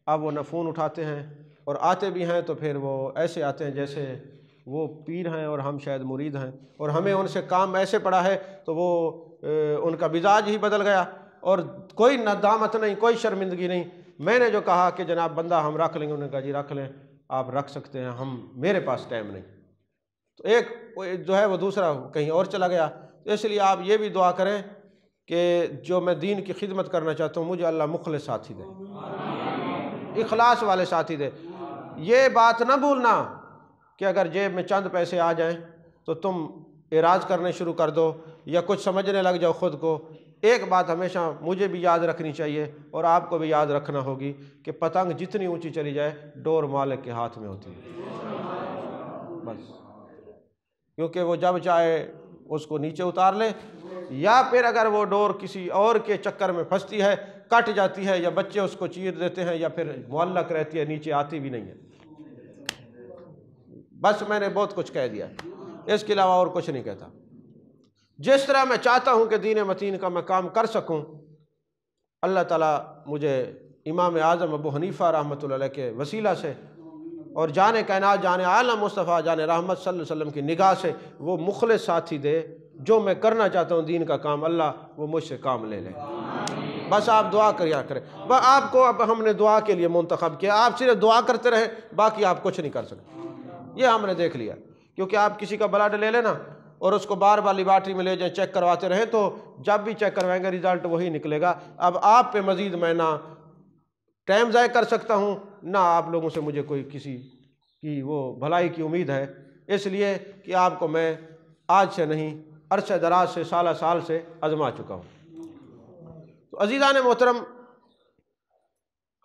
اب وہ نہ فون اٹھاتے ہیں، اور آتے بھی ہیں تو پھر وہ ایسے آتے ہیں جیسے وہ پیر ہیں اور ہم شاید مرید ہیں، اور ہمیں ان سے کام ایسے پڑا ہے تو وہ ان کا مزاج ہی بدل گیا، اور کوئی ندامت نہیں، کوئی شرمندگی نہیں۔ میں نے جو کہا کہ جناب بندہ ہم رکھ لیں گے، انہوں نے کہا جی رکھ لیں، آپ رکھ سکتے ہیں، میرے پاس ٹائم نہیں، تو ایک جو ہے وہ دوسرا کہیں اور چلا گیا۔ تو اس لیے آپ یہ بھی دعا کریں کہ جو میں دین کی خدمت کرنا چاہتا ہوں مجھے اللہ مخلص ساتھی دے، اخلاص والے ساتھی دے۔ یہ بات نہ بھولنا کہ اگر جیب میں چند پیسے آ جائیں تو تم اعراض کرنے شروع کر دو یا کچھ سمجھنے لگ جاؤ خود کو۔ ایک بات ہمیشہ مجھے بھی یاد رکھنی چاہیے اور آپ کو بھی یاد رکھنا ہوگی کہ پتنگ جتنی اونچی چلی جائے ڈور مالک کے ہاتھ میں ہوتی ہے، بس، کیونکہ وہ جب چاہے اس کو نیچے اتار لے، یا پھر اگر وہ ڈور کسی اور کے چکر میں پھنستی ہے کٹ جاتی ہے، یا بچے اس کو چیر دیتے ہیں، یا پھر معلق رہتی ہے نیچے آتی بھی نہیں ہے۔ بس میں نے بہت کچھ کہہ دیا، اس کے علاوہ اور کچھ نہیں کہتا۔ جس طرح میں چاہتا ہوں کہ دین متین کا میں کام کر سکوں، اللہ تعالیٰ مجھے امام اعظم ابو حنیفہ رحمۃ اللہ علیہ کے وسیلہ سے اور جان کائنات جان عالم مصطفیٰ جان رحمت صلی اللہ علیہ وسلم کی نگاہ سے وہ مخلص ساتھی دے، جو میں کرنا چاہتا ہوں دین کا کام، اللہ وہ مجھ سے کام لے لے۔ بس آپ دعا کریا کریں، بس آپ کو اب ہم نے دعا کے لیے منتخب کیا، آپ صرف دعا کرتے رہیں، باقی آپ کچھ نہیں کر سکتے، یہ ہم نے دیکھ لیا۔ کیونکہ آپ کسی کا بلڈ لے لینا اور اس کو بار بار لیبارٹری میں لے جائیں چیک کرواتے رہیں تو جب بھی چیک کروائیں گے رزلٹ وہی نکلے گا۔ اب آپ پہ مزید میں نہ ٹائم ضائع کر سکتا ہوں، نہ آپ لوگوں سے مجھے کوئی کسی کی وہ بھلائی کی امید ہے، اس لیے کہ آپ کو میں آج سے نہیں عرصہ دراز سے سالہ سال سے آزما چکا ہوں۔ تو عزیزان محترم،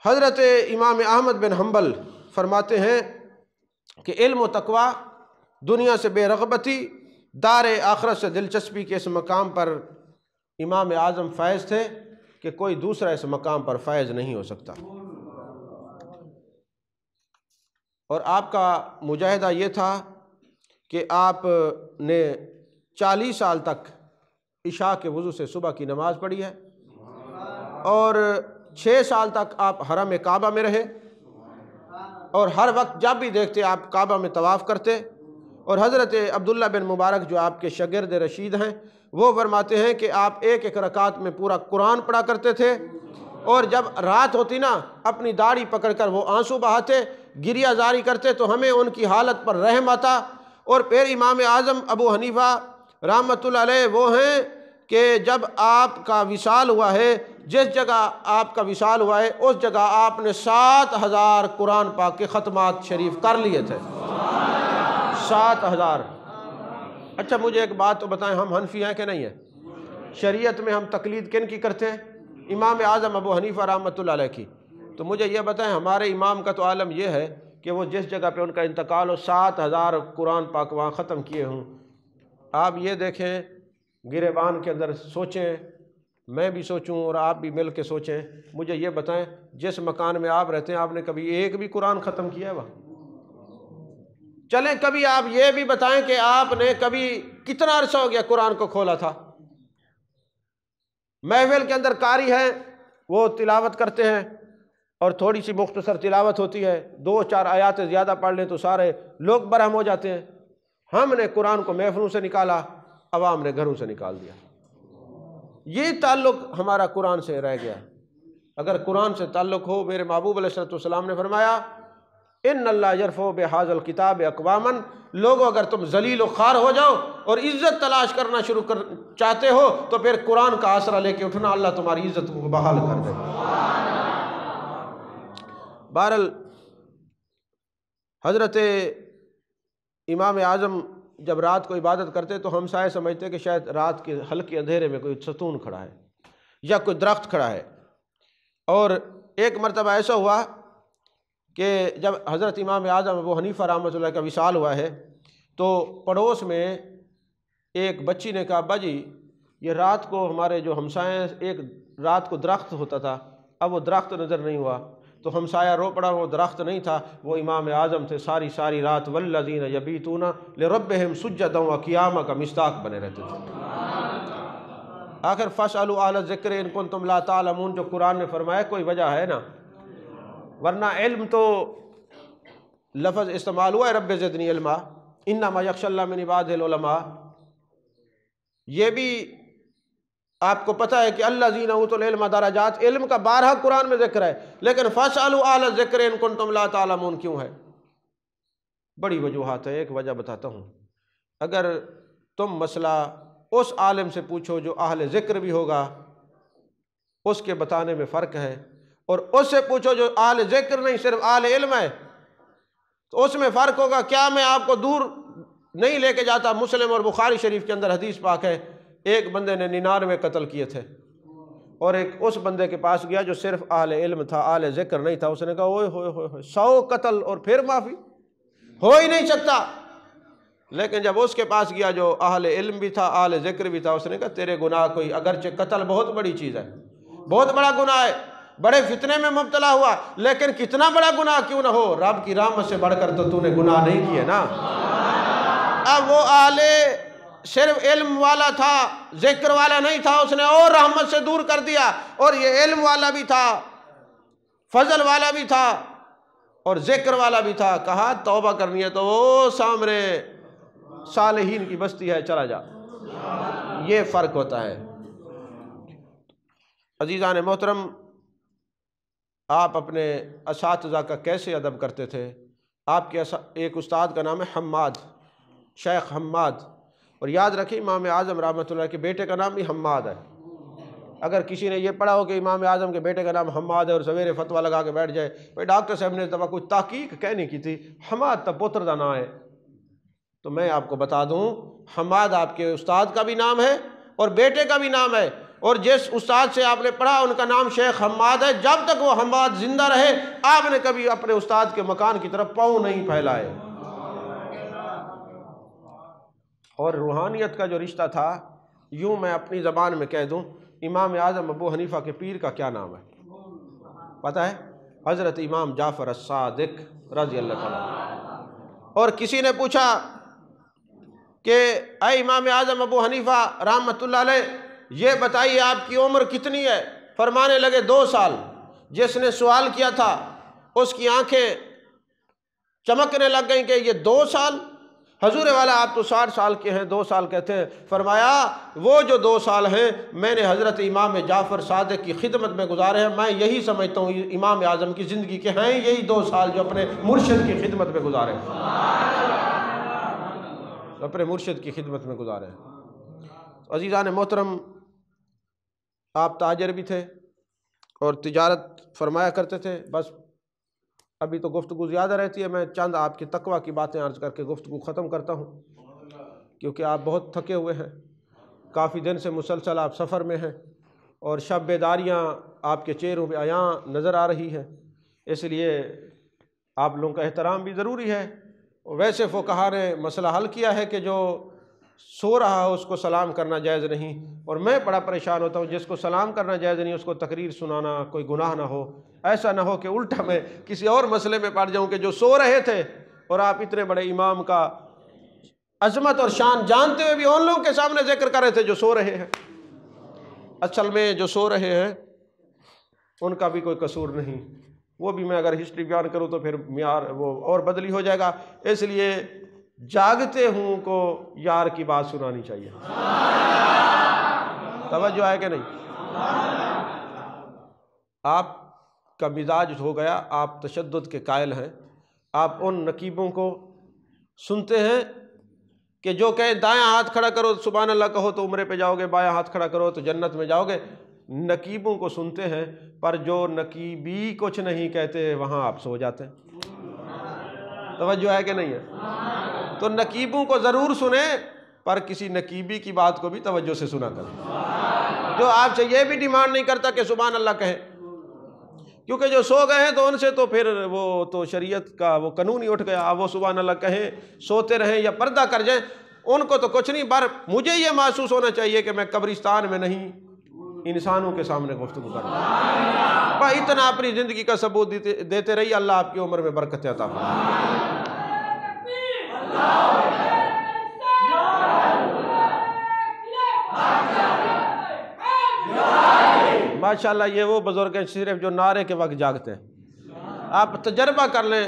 حضرت امام احمد بن حنبل فرماتے ہیں کہ علم و تقوی، دنیا سے بے رغبتی، دار آخرت سے دلچسپی کے اس مقام پر امام اعظم فائز تھے کہ کوئی دوسرا اس مقام پر فائز نہیں ہو سکتا۔ اور آپ کا مجاہدہ یہ تھا کہ آپ نے 40 سال تک عشاء کے وضو سے صبح کی نماز پڑھی ہے، اور 6 سال تک آپ حرم کعبہ میں رہے، اور ہر وقت جب بھی دیکھتے آپ کعبہ میں طواف کرتے۔ اور حضرت عبداللہ بن مبارک جو آپ کے شاگرد رشید ہیں وہ فرماتے ہیں کہ آپ ایک ایک رکعت میں پورا قرآن پڑھا کرتے تھے، اور جب رات ہوتی نا اپنی داڑھی پکڑ کر وہ آنسو بہاتے، گریہ زاری کرتے تو ہمیں ان کی حالت پر رحم آتا۔ اور پھر امام اعظم ابو حنیفہ رحمۃ اللہ علیہ وہ ہیں کہ جب آپ کا وصال ہوا ہے، جس جگہ آپ کا وصال ہوا ہے اس جگہ آپ نے 7000 قرآن پاک کے ختمات شریف کر لیے تھے، 7000۔ اچھا مجھے ایک بات تو بتائیں، ہم حنفی ہیں کہ نہیں ہیں؟ شریعت میں ہم تقلید کن کی کرتے ہیں؟ امام اعظم ابو حنیفہ رحمۃ اللہ علیہ کی۔ تو مجھے یہ بتائیں، ہمارے امام کا تو عالم یہ ہے کہ وہ جس جگہ پہ ان کا انتقال ہو 7,000 قرآن پاک وہاں ختم کیے ہوں۔ آپ یہ دیکھیں، گریبان کے اندر سوچیں، میں بھی سوچوں اور آپ بھی مل کے سوچیں، مجھے یہ بتائیں جس مکان میں آپ رہتے ہیں آپ نے کبھی ایک بھی قرآن ختم کیا ہے وہاں؟ چلیں کبھی آپ یہ بھی بتائیں کہ آپ نے کبھی کتنا عرصہ ہو گیا قرآن کو کھولا تھا؟ محفل کے اندر قاری ہے، وہ تلاوت کرتے ہیں اور تھوڑی سی مختصر تلاوت ہوتی ہے، 2-4 آیات زیادہ پڑھ لیں تو سارے لوگ برہم ہو جاتے ہیں۔ ہم نے قرآن کو محفلوں سے نکالا، عوام نے گھروں سے نکال دیا۔ یہ تعلق ہمارا قرآن سے رہ گیا۔ اگر قرآن سے تعلق ہو، میرے محبوب علیہ السلام نے فرمایا ان اللہ یرفع بہذا الکتاب اقواما، لوگو اگر تم ذلیل و خوار ہو جاؤ اور عزت تلاش کرنا چاہتے ہو تو پھر قرآن کا آسرا لے کے اٹھنا، اللہ تمہاری عزت کو بحال کر دے۔ بہرحال حضرت امام اعظم جب رات کو عبادت کرتے تو ہم سائے سمجھتے کہ شاید رات کے ہلکے اندھیرے میں کوئی ستون کھڑا ہے یا کوئی درخت کھڑا ہے۔ اور ایک مرتبہ ایسا ہوا کہ جب حضرت امام اعظم ابو حنیفہ رحمۃ اللہ کا وصال ہوا ہے تو پڑوس میں ایک بچی نے کہا ابا جی یہ رات کو ہمارے جو ہمسائے ایک رات کو درخت ہوتا تھا، اب وہ درخت نظر نہیں ہوا، تو ہمسایہ رو پڑا، وہ درخت نہیں تھا، وہ امام اعظم تھے، ساری رات والذین یبیتون لربہم سجدا وقیاما کا مصداق بنے رہتے تھے۔ آخر فاسألوا اہل الذکر ان کنتم لا تعلمون جو قرآن نے فرمایا کوئی وجہ ہے نا، ورنہ علم تو لفظ استعمال ہوا ہے رب زدنی علما، انما یخشی اللہ من عبادہ العلماء، یہ بھی آپ کو پتہ ہے کہ الذین اوتوا العلم درجات، علم کا 12 قرآن میں ذکر ہے، لیکن فاسألوا اہل الذکر ان کنتم لا تعلمون کیوں ہے؟ بڑی وجوہات ہے، ایک وجہ بتاتا ہوں۔ اگر تم مسئلہ اس عالم سے پوچھو جو اہل ذکر بھی ہوگا، اس کے بتانے میں فرق ہے، اور اس سے پوچھو جو اہل ذکر نہیں صرف اہل علم ہے تو اس میں فرق ہوگا۔ کیا میں آپ کو دور نہیں لے کے جاتا، مسلم اور بخاری شریف کے اندر حدیث پاک ہے، ایک بندے نے 99 قتل کیے تھے اور ایک اس بندے کے پاس گیا جو صرف اہل علم تھا، اہل ذکر نہیں تھا، اس نے کہا اوئے ہوئے ہوئے 100 قتل اور پھر معافی، ہو ہی نہیں سکتا۔ لیکن جب اس کے پاس گیا جو اہل علم بھی تھا اہل ذکر بھی تھا، اس نے کہا تیرے گناہ کوئی، اگرچہ قتل بہت بڑی چیز ہے، بہت بڑا گناہ ہے، بڑے فتنے میں مبتلا ہوا، لیکن کتنا بڑا گناہ کیوں نہ ہو، رب کی رحمت سے بڑھ کر تو نے گناہ نہیں کیے نا۔ اب وہ اہل صرف علم والا تھا، ذکر والا نہیں تھا، اس نے اور رحمت سے دور کر دیا، اور یہ علم والا بھی تھا، فضل والا بھی تھا اور ذکر والا بھی تھا، کہا توبہ کرنی ہے تو وہ سامنے صالحین کی بستی ہے، چلا جا۔ یہ فرق ہوتا ہے۔ عزیزان محترم، آپ اپنے اساتذہ کا کیسے ادب کرتے تھے؟ آپ کے ایک استاد کا نام ہے حماد، شیخ حماد، اور یاد رکھیں امام اعظم رحمۃ اللہ کے بیٹے کا نام بھی حماد ہے۔ اگر کسی نے یہ پڑھا ہو کہ امام اعظم کے بیٹے کا نام حماد ہے اور سویرے فتویٰ لگا کے بیٹھ جائے، بھائی ڈاکٹر صاحب نے تب کوئی تحقیق کہنے کی تھی، حماد تب پوتر دا نام ہے، تو میں آپ کو بتا دوں حماد آپ کے استاد کا بھی نام ہے اور بیٹے کا بھی نام ہے، اور جس استاد سے آپ نے پڑھا ان کا نام شیخ حماد ہے، جب تک وہ حماد زندہ رہے آپ نے کبھی اپنے استاد کے مکان کی طرف پاؤں نہیں پھیلائے۔ اور روحانیت کا جو رشتہ تھا، یوں میں اپنی زبان میں کہہ دوں، امام اعظم ابو حنیفہ کے پیر کا کیا نام ہے پتہ ہے؟ حضرت امام جعفر الصادق رضی اللہ تعالیٰ۔ اور کسی نے پوچھا کہ اے امام اعظم ابو حنیفہ رحمۃ اللہ علیہ، یہ بتائیے آپ کی عمر کتنی ہے؟ فرمانے لگے 2 سال۔ جس نے سوال کیا تھا اس کی آنکھیں چمکنے لگ گئیں کہ یہ 2 سال، حضور والا آپ تو 60 سال کے ہیں، 2 سال کہتے ہیں۔ فرمایا وہ جو 2 سال ہیں میں نے حضرت امام جعفر صادق کی خدمت میں گزارے ہیں، میں یہی سمجھتا ہوں امام اعظم کی زندگی کے ہیں یہی 2 سال جو اپنے مرشد کی خدمت میں گزارے ہیں، اپنے مرشد کی خدمت میں گزارے ہیں۔ عزیزان محترم، آپ تاجر بھی تھے اور تجارت فرمایا کرتے تھے۔ بس ابھی تو گفتگو زیادہ رہتی ہے، میں چند آپ کی تقویٰ کی باتیں عرض کر کے گفتگو ختم کرتا ہوں، کیونکہ آپ بہت تھکے ہوئے ہیں، کافی دن سے مسلسل آپ سفر میں ہیں اور شب بیداریاں آپ کے چہروں پہ عیاں نظر آ رہی ہیں، اس لیے آپ لوگوں کا احترام بھی ضروری ہے۔ ویسے فقہا نے مسئلہ حل کیا ہے کہ جو سو رہا ہو اس کو سلام کرنا جائز نہیں، اور میں بڑا پریشان ہوتا ہوں جس کو سلام کرنا جائز نہیں اس کو تقریر سنانا کوئی گناہ نہ ہو۔ ایسا نہ ہو کہ الٹا میں کسی اور مسئلے میں پڑ جاؤں کہ جو سو رہے تھے اور آپ اتنے بڑے امام کا عظمت اور شان جانتے ہوئے بھی ان لوگوں کے سامنے ذکر کر رہے تھے جو سو رہے ہیں۔ اصل میں جو سو رہے ہیں ان کا بھی کوئی قصور نہیں، وہ بھی میں اگر ہسٹری بیان کروں تو پھر معیار وہ اور بدلی ہو جائے گا، اس لیے جاگتے ہوں کو یار کی بات سنانی چاہیے۔ توجہ ہے کہ نہیں؟ آپ کا مزاج ہو گیا، آپ تشدد کے قائل ہیں، آپ ان نقیبوں کو سنتے ہیں کہ جو کہیں دایاں ہاتھ کھڑا کرو سبحان اللہ کہو تو عمرے پہ جاؤ گے، بایاں ہاتھ کھڑا کرو تو جنت میں جاؤ گے۔ نقیبوں کو سنتے ہیں، پر جو نقیبی کچھ نہیں کہتے وہاں آپ سو جاتے ہیں۔ توجہ ہے کہ نہیں ہے؟ تو نقیبوں کو ضرور سنیں، پر کسی نقیبی کی بات کو بھی توجہ سے سنا کریں، جو آپ سے یہ بھی ڈیمانڈ نہیں کرتا کہ سبحان اللہ کہیں، کیونکہ جو سو گئے ہیں تو ان سے تو پھر وہ تو شریعت کا وہ قانون ہی اٹھ گیا، اب وہ سبحان اللہ کہیں سوتے رہیں یا پردہ کر جائیں ان کو تو کچھ نہیں، پر مجھے یہ محسوس ہونا چاہیے کہ میں قبرستان میں نہیں انسانوں کے سامنے گفتگو کر رہا ہوں۔ اتنا اپنی زندگی کا ثبوت دیتے رہیے، اللہ آپ کی عمر میں برکت عطا فرمائے۔ ماشاءاللہ یہ وہ بزرگ ہیں صرف جو نعرے کے وقت جاگتے ہیں۔ آپ تجربہ کر لیں،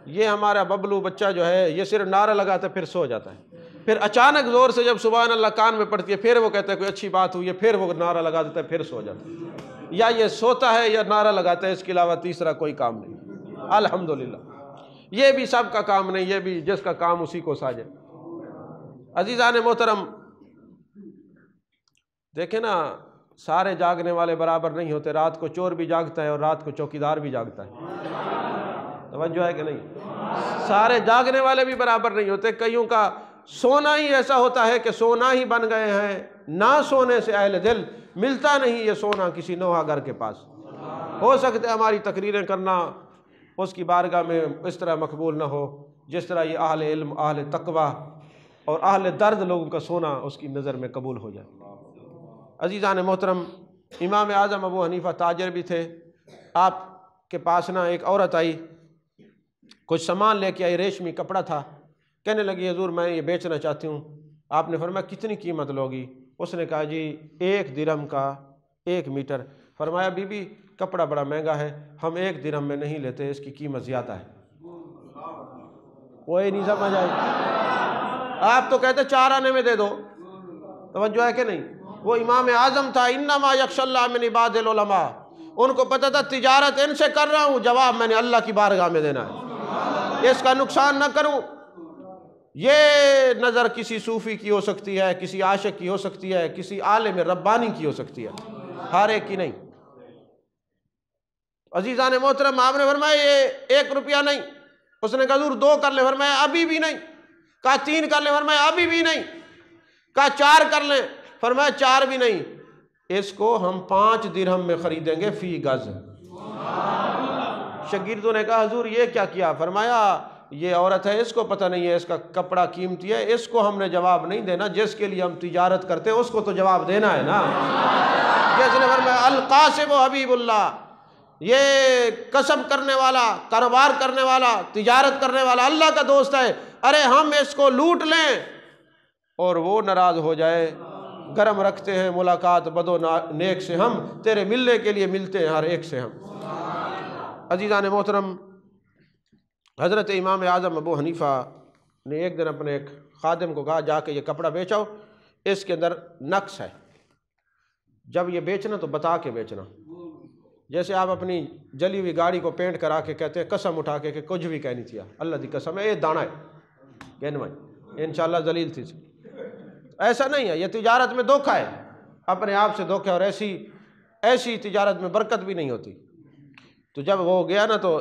یہ ہمارا ببلو بچہ جو ہے یہ صرف نعرہ لگاتا ہے پھر سو جاتا ہے، پھر اچانک زور سے جب سبحان اللہ کان میں پڑتی ہے پھر وہ کہتا ہے کوئی اچھی بات ہوئی ہے، پھر وہ نعرہ لگا دیتا ہے پھر سو جاتا ہے، یا یہ سوتا ہے یا نعرہ لگاتا ہے، اس کے علاوہ تیسرا کوئی کام نہیں۔ الحمدللہ یہ بھی سب کا کام نہیں، یہ بھی جس کا کام اسی کو ساجے۔ عزیزان محترم دیکھیں نا، سارے جاگنے والے برابر نہیں ہوتے، رات کو چور بھی جاگتا ہے اور رات کو چوکیدار بھی جاگتا ہے۔ توجہ ہے کہ نہیں؟ سارے جاگنے والے بھی برابر نہیں ہوتے، کئیوں کا سونا ہی ایسا ہوتا ہے کہ سونا ہی بن گئے ہیں، نہ سونے سے اہل دل ملتا نہیں یہ سونا کسی نوحہ گھر کے پاس۔ ہو سکتا ہے ہماری تقریریں کرنا اس کی بارگاہ میں اس طرح مقبول نہ ہو جس طرح یہ اہل علم، اہل تقوی اور اہل درد لوگوں کا سونا اس کی نظر میں قبول ہو جائے۔ عزیزان محترم، امام اعظم ابو حنیفہ تاجر بھی تھے، آپ کے پاس نا ایک عورت آئی، کچھ سامان لے کے آئی، ریشمی کپڑا تھا، کہنے لگی حضور میں یہ بیچنا چاہتی ہوں۔ آپ نے فرمایا کتنی قیمت لوگی؟ اس نے کہا جی 1 درہم کا 1 میٹر۔ فرمایا بی بی کپڑا بڑا مہنگا ہے، ہم 1 درہم میں نہیں لیتے، اس کی قیمت زیادہ ہے۔ کوئی نہیں سمجھ آئی؟ آپ تو کہتے 4 آنے میں دے دو۔ توجہ ہے کہ نہیں؟ وہ امام اعظم تھا، انما یخشی اللہ من عباد العلماء، ان کو پتہ تھا تجارت ان سے کر رہا ہوں، جواب میں نے اللہ کی بارگاہ میں دینا ہے، اس کا نقصان نہ کروں۔ یہ نظر کسی صوفی کی ہو سکتی ہے، کسی عاشق کی ہو سکتی ہے، کسی عالم ربانی کی ہو سکتی ہے، ہر ایک کی نہیں۔ عزیزان محترم آپ نے فرمایا یہ 1 روپیہ نہیں، اس نے کہا حضور 2 کر لیں، فرمایا ابھی بھی نہیں۔ کہا 3 کر لیں، فرمایا ابھی بھی نہیں۔ کہا 4 کر لیں، فرمایا 4 بھی نہیں، اس کو ہم 5 درہم میں خریدیں گے فی گز۔ شاگردوں نے کہا حضور یہ کیا کیا؟ فرمایا یہ عورت ہے، اس کو پتہ نہیں ہے اس کا کپڑا قیمتی ہے، اس کو ہم نے جواب نہیں دینا، جس کے لیے ہم تجارت کرتے ہیں اس کو تو جواب دینا ہے نا۔ جس نے فرمایا القاسم و حبیب اللہ، یہ قسم کرنے والا، کاروبار کرنے والا، تجارت کرنے والا اللہ کا دوست ہے، ارے ہم اس کو لوٹ لیں اور وہ ناراض ہو جائے، گرم رکھتے ہیں ملاقات بد و نیک سے، ہم تیرے ملنے کے لیے ملتے ہیں ہر ایک سے ہم۔ عزیزان محترم، حضرت امام اعظم ابو حنیفہ نے ایک دن اپنے ایک خادم کو کہا جا کے یہ کپڑا بیچاؤ، اس کے اندر نقص ہے، جب یہ بیچنا تو بتا کے بیچنا۔ جیسے آپ اپنی جلی ہوئی گاڑی کو پینٹ کرا کے کہتے ہیں قسم اٹھا کے کہ کچھ بھی کہہ نہیں تھیا، اللہ دی قسم ہے یہ دانا ہے کہنے میں انشاءاللہ ذلیل تھی، ایسا نہیں ہے، یہ تجارت میں دھوکہ ہے، اپنے آپ سے دھوکہ، اور ایسی تجارت میں برکت بھی نہیں ہوتی۔ تو جب وہ گیا نا تو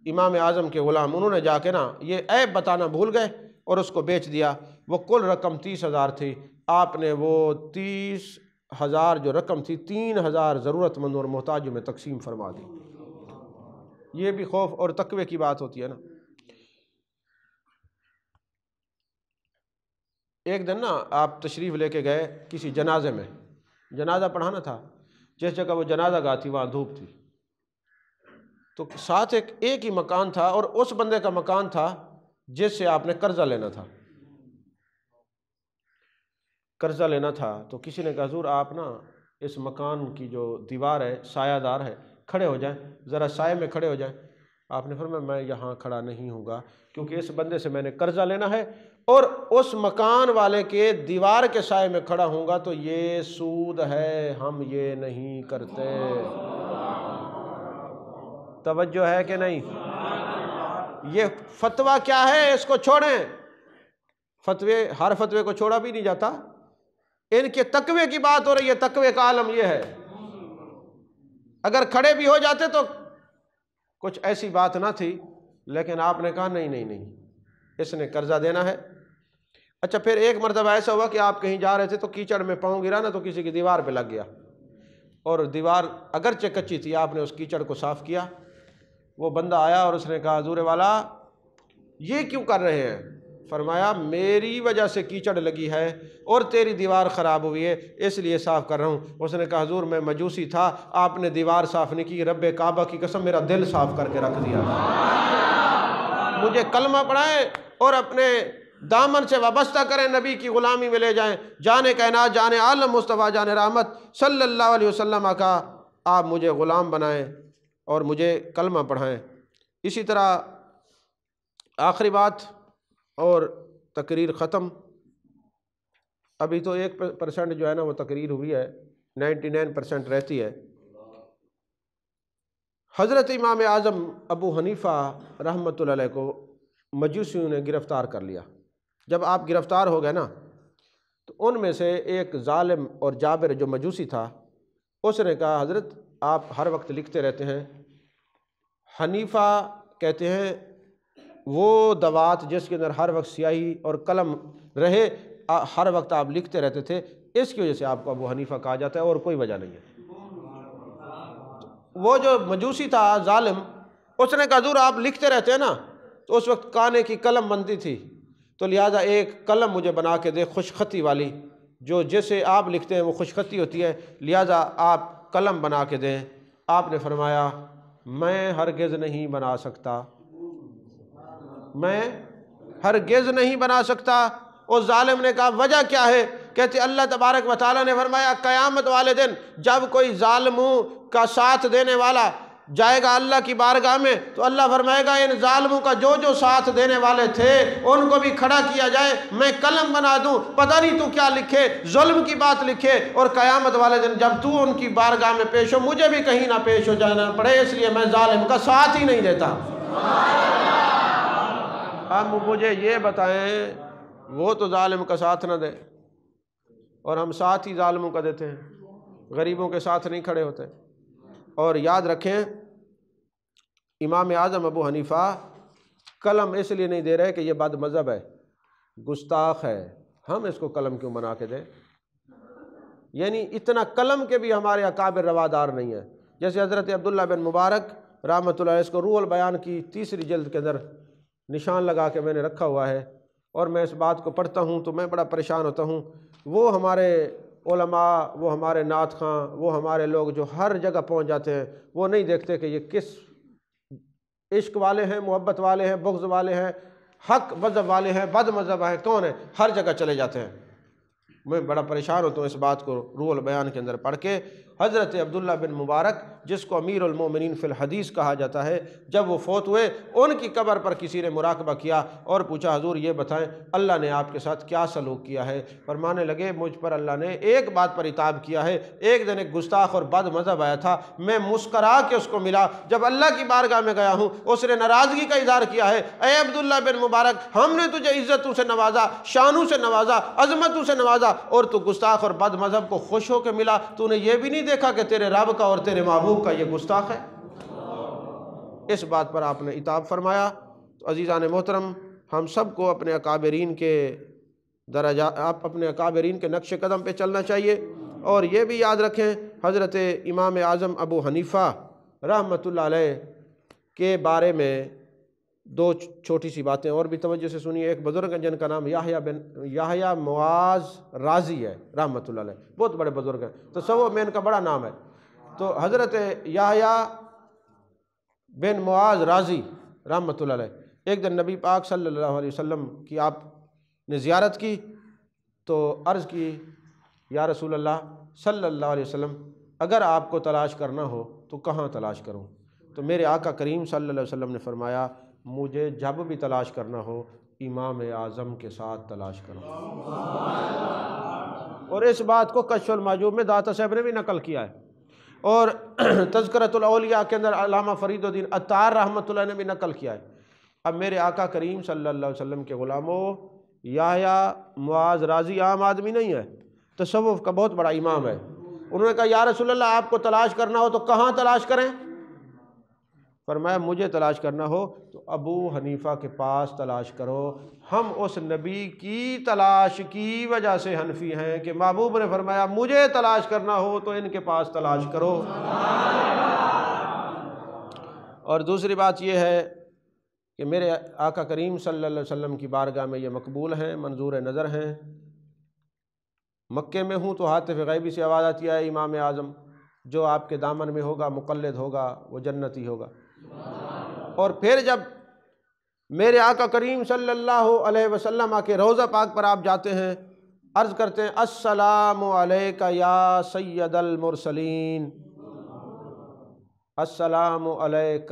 امام اعظم کے غلام انہوں نے جا کے نا یہ عیب بتانا بھول گئے اور اس کو بیچ دیا۔ وہ کل رقم 30,000 تھی، آپ نے وہ 30,000 جو رقم تھی 3,000 ضرورت مند اور محتاجوں میں تقسیم فرما دی۔ یہ بھی خوف اور تقوی کی بات ہوتی ہے نا۔ ایک دن نا آپ تشریف لے کے گئے کسی جنازے میں، جنازہ پڑھانا تھا، جس جگہ وہ جنازہ گاہ تھی وہاں دھوپ تھی، تو ساتھ ایک ہی مکان تھا، اور اس بندے کا مکان تھا جس سے آپ نے قرضہ لینا تھا۔ قرضہ لینا تھا تو کسی نے کہا حضور آپ نا اس مکان کی جو دیوار ہے سایہ دار ہے، کھڑے ہو جائیں، ذرا سائے میں کھڑے ہو جائیں۔ آپ نے فرمایا میں یہاں کھڑا نہیں ہوں گا، کیونکہ اس بندے سے میں نے قرضہ لینا ہے، اور اس مکان والے کے دیوار کے سائے میں کھڑا ہوں گا تو یہ سود ہے، ہم یہ نہیں کرتے۔ توجہ ہے کہ نہیں؟ یہ فتویٰ کیا ہے، اس کو چھوڑیں۔ ہر فتوے کو چھوڑا بھی نہیں جاتا، ان کے تقوی کی بات ہو رہی ہے، تقوی کا عالم یہ ہے۔ اگر کھڑے بھی ہو جاتے تو کچھ ایسی بات نہ تھی، لیکن آپ نے کہا نہیں، اس نے قرضہ دینا ہے۔ اچھا، پھر ایک مرتبہ ایسا ہوا کہ آپ کہیں جا رہے تھے تو کیچڑ میں پاؤں گرا نا، تو کسی کی دیوار پہ لگ گیا، اور دیوار اگرچہ کچی تھی، آپ نے اس کیچڑ کو صاف کیا۔ وہ بندہ آیا اور اس نے کہا حضور والا یہ کیوں کر رہے ہیں؟ فرمایا میری وجہ سے کیچڑ لگی ہے اور تیری دیوار خراب ہوئی ہے، اس لیے صاف کر رہا ہوں۔ اس نے کہا حضور میں مجوسی تھا، آپ نے دیوار صاف نہیں کی، رب کعبہ کی قسم میرا دل صاف کر کے رکھ دیا۔ مجھے کلمہ پڑھائیں اور اپنے دامن سے وابستہ کریں، نبی کی غلامی میں لے جائیں، جان کائنات، جان عالم، مصطفیٰ جان رحمت صلی اللہ علیہ وسلم کا آپ مجھے غلام بنائیں اور مجھے کلمہ پڑھائیں۔ اسی طرح آخری بات اور تقریر ختم، ابھی تو 1% جو ہے نا وہ تقریر ہوئی ہے، 99% رہتی ہے۔ حضرت امام اعظم ابو حنیفہ رحمۃ اللہ علیہ کو مجوسیوں نے گرفتار کر لیا۔ جب آپ گرفتار ہو گئے نا تو ان میں سے ایک ظالم اور جابر جو مجوسی تھا، اس نے کہا حضرت آپ ہر وقت لکھتے رہتے ہیں، حنیفہ کہتے ہیں وہ دوات جس کے اندر ہر وقت سیاہی اور قلم رہے، ہر وقت آپ لکھتے رہتے تھے، اس کی وجہ سے آپ کو ابو حنیفہ کہا جاتا ہے، اور کوئی وجہ نہیں ہے۔ وہ جو مجوسی تھا ظالم، اس نے کہا حضور آپ لکھتے رہتے ہیں نا، تو اس وقت کانے کی قلم بنتی تھی، تو لہٰذا ایک قلم مجھے بنا کے دے خوش خطی والی، جو جیسے آپ لکھتے ہیں وہ خوش خطی ہوتی ہے، لہٰذا آپ قلم بنا کے دیں۔ آپ نے فرمایا میں ہرگز نہیں بنا سکتا، میں ہرگز نہیں بنا سکتا۔ اس ظالم نے کہا وجہ کیا ہے؟ کہتے اللہ تبارک و تعالیٰ نے فرمایا قیامت والے دن جب کوئی ظالموں کا ساتھ دینے والا جائے گا اللہ کی بارگاہ میں، تو اللہ فرمائے گا ان ظالموں کا جو ساتھ دینے والے تھے ان کو بھی کھڑا کیا جائے، میں قلم بنا دوں، پتہ نہیں تو کیا لکھے، ظلم کی بات لکھے، اور قیامت والے دن جب تو ان کی بارگاہ میں پیش ہو مجھے بھی کہیں نہ پیش ہو جانا پڑے، اس لیے میں ظالم کا ساتھ ہی نہیں دیتا۔ اب مجھے یہ بتائیں، وہ تو ظالم کا ساتھ نہ دے اور ہم ساتھ ہی ظالموں کا دیتے ہیں، غریبوں کے ساتھ نہیں کھڑے ہوتے۔ اور یاد رکھیں امام اعظم ابو حنیفہ قلم اس لیے نہیں دے رہے کہ یہ بد مذہب ہے، گستاخ ہے، ہم اس کو قلم کیوں بنا کے دیں؟ یعنی اتنا قلم کے بھی ہمارے اکابر روادار نہیں ہیں۔ جیسے حضرت عبداللہ بن مبارک رحمۃ اللہ علیہ، اس کو روح البیان کی 3 جلد کے اندر نشان لگا کے میں نے رکھا ہوا ہے، اور میں اس بات کو پڑھتا ہوں تو میں بڑا پریشان ہوتا ہوں۔ وہ ہمارے علماء، وہ ہمارے نعت خواں، وہ ہمارے لوگ جو ہر جگہ پہنچ جاتے ہیں، وہ نہیں دیکھتے کہ یہ کس عشق والے ہیں، محبت والے ہیں، بغض والے ہیں، حق مذہب والے ہیں، بد مذہب ہیں، کون ہیں، ہر جگہ چلے جاتے ہیں۔ میں بڑا پریشان ہوتا ہوں اس بات کو روح البیان کے اندر پڑھ کے۔ حضرت عبداللہ بن مبارک جس کو امیر المومنین فی الحدیث کہا جاتا ہے، جب وہ فوت ہوئے ان کی قبر پر کسی نے مراقبہ کیا اور پوچھا حضور یہ بتائیں اللہ نے آپ کے ساتھ کیا سلوک کیا ہے؟ فرمانے لگے مجھ پر اللہ نے ایک بات پر عتاب کیا ہے، ایک دن ایک گستاخ اور بد مذہب آیا تھا، میں مسکرا کے اس کو ملا، جب اللہ کی بارگاہ میں گیا ہوں اس نے ناراضگی کا اظہار کیا ہے، اے عبداللہ بن مبارک ہم نے تجھے عزتوں سے نوازا، شانوں سے نوازا، عظمتوں سے نوازا، اور تو گستاخ اور بد مذہب کو خوش ہو کے ملا، تو نے یہ بھی نہیں دیکھا کہ تیرے رب کا اور تیرے محبوب کا یہ گستاخ ہے؟ اس بات پر آپ نے عتاب فرمایا۔ تو عزیزان محترم، ہم سب کو اپنے اکابرین کے اپنے اکابرین کے نقش قدم پہ چلنا چاہیے، اور یہ بھی یاد رکھیں حضرت امام اعظم ابو حنیفہ رحمۃ اللہ علیہ کے بارے میں دو چھوٹی سی باتیں اور بھی توجہ سے سنیے۔ ایک بزرگ ہیں جن کا نام یحییٰ معاذ رازی ہے رحمۃ اللہ علیہ، بہت بڑے بزرگ ہیں، تصوف میں ان کا بڑا نام ہے۔ تو حضرت یحییٰ بن معاذ رازی رحمۃ اللہ علیہ ایک دن نبی پاک صلی اللہ علیہ وسلم کی آپ نے زیارت کی تو عرض کی، یا رسول اللہ صلی اللہ علیہ وسلم اگر آپ کو تلاش کرنا ہو تو کہاں تلاش کروں؟ تو میرے آقا کریم صلی اللہ علیہ وسلم نے فرمایا، مجھے جب بھی تلاش کرنا ہو امام اعظم کے ساتھ تلاش کرو۔ اور اس بات کو کشف المحجوب میں داتا صاحب نے بھی نقل کیا ہے، اور تذکرۃ الاولیاء کے اندر علامہ فرید الدین عطار رحمۃ اللہ نے بھی نقل کیا ہے۔ اب میرے آقا کریم صلی اللہ علیہ وسلم کے غلاموں، یحییٰ معاذ رازی عام آدمی نہیں ہے، تصوف کا بہت بڑا امام ہے۔ انہوں نے کہا، یا رسول اللہ آپ کو تلاش کرنا ہو تو کہاں تلاش کریں؟ فرمایا، مجھے تلاش کرنا ہو تو ابو حنیفہ کے پاس تلاش کرو، ہم اس نبی کی تلاش کی وجہ سے حنفی ہیں کہ محبوب نے فرمایا مجھے تلاش کرنا ہو تو ان کے پاس تلاش کرو۔ اور دوسری بات یہ ہے کہ میرے آقا کریم صلی اللہ علیہ وسلم کی بارگاہ میں یہ مقبول ہیں، منظور نظر ہیں۔ مکے میں ہوں تو ہاتف غیبی سے آواز آتی ہے، امام اعظم جو آپ کے دامن میں ہوگا، مقلد ہوگا، وہ جنتی ہوگا۔ اور پھر جب میرے آقا کریم صلی اللہ علیہ وسلم کے روضہ پاک پر آپ جاتے ہیں، عرض کرتے ہیں، السلام علیک یا سید المرسلین، السلام علیک۔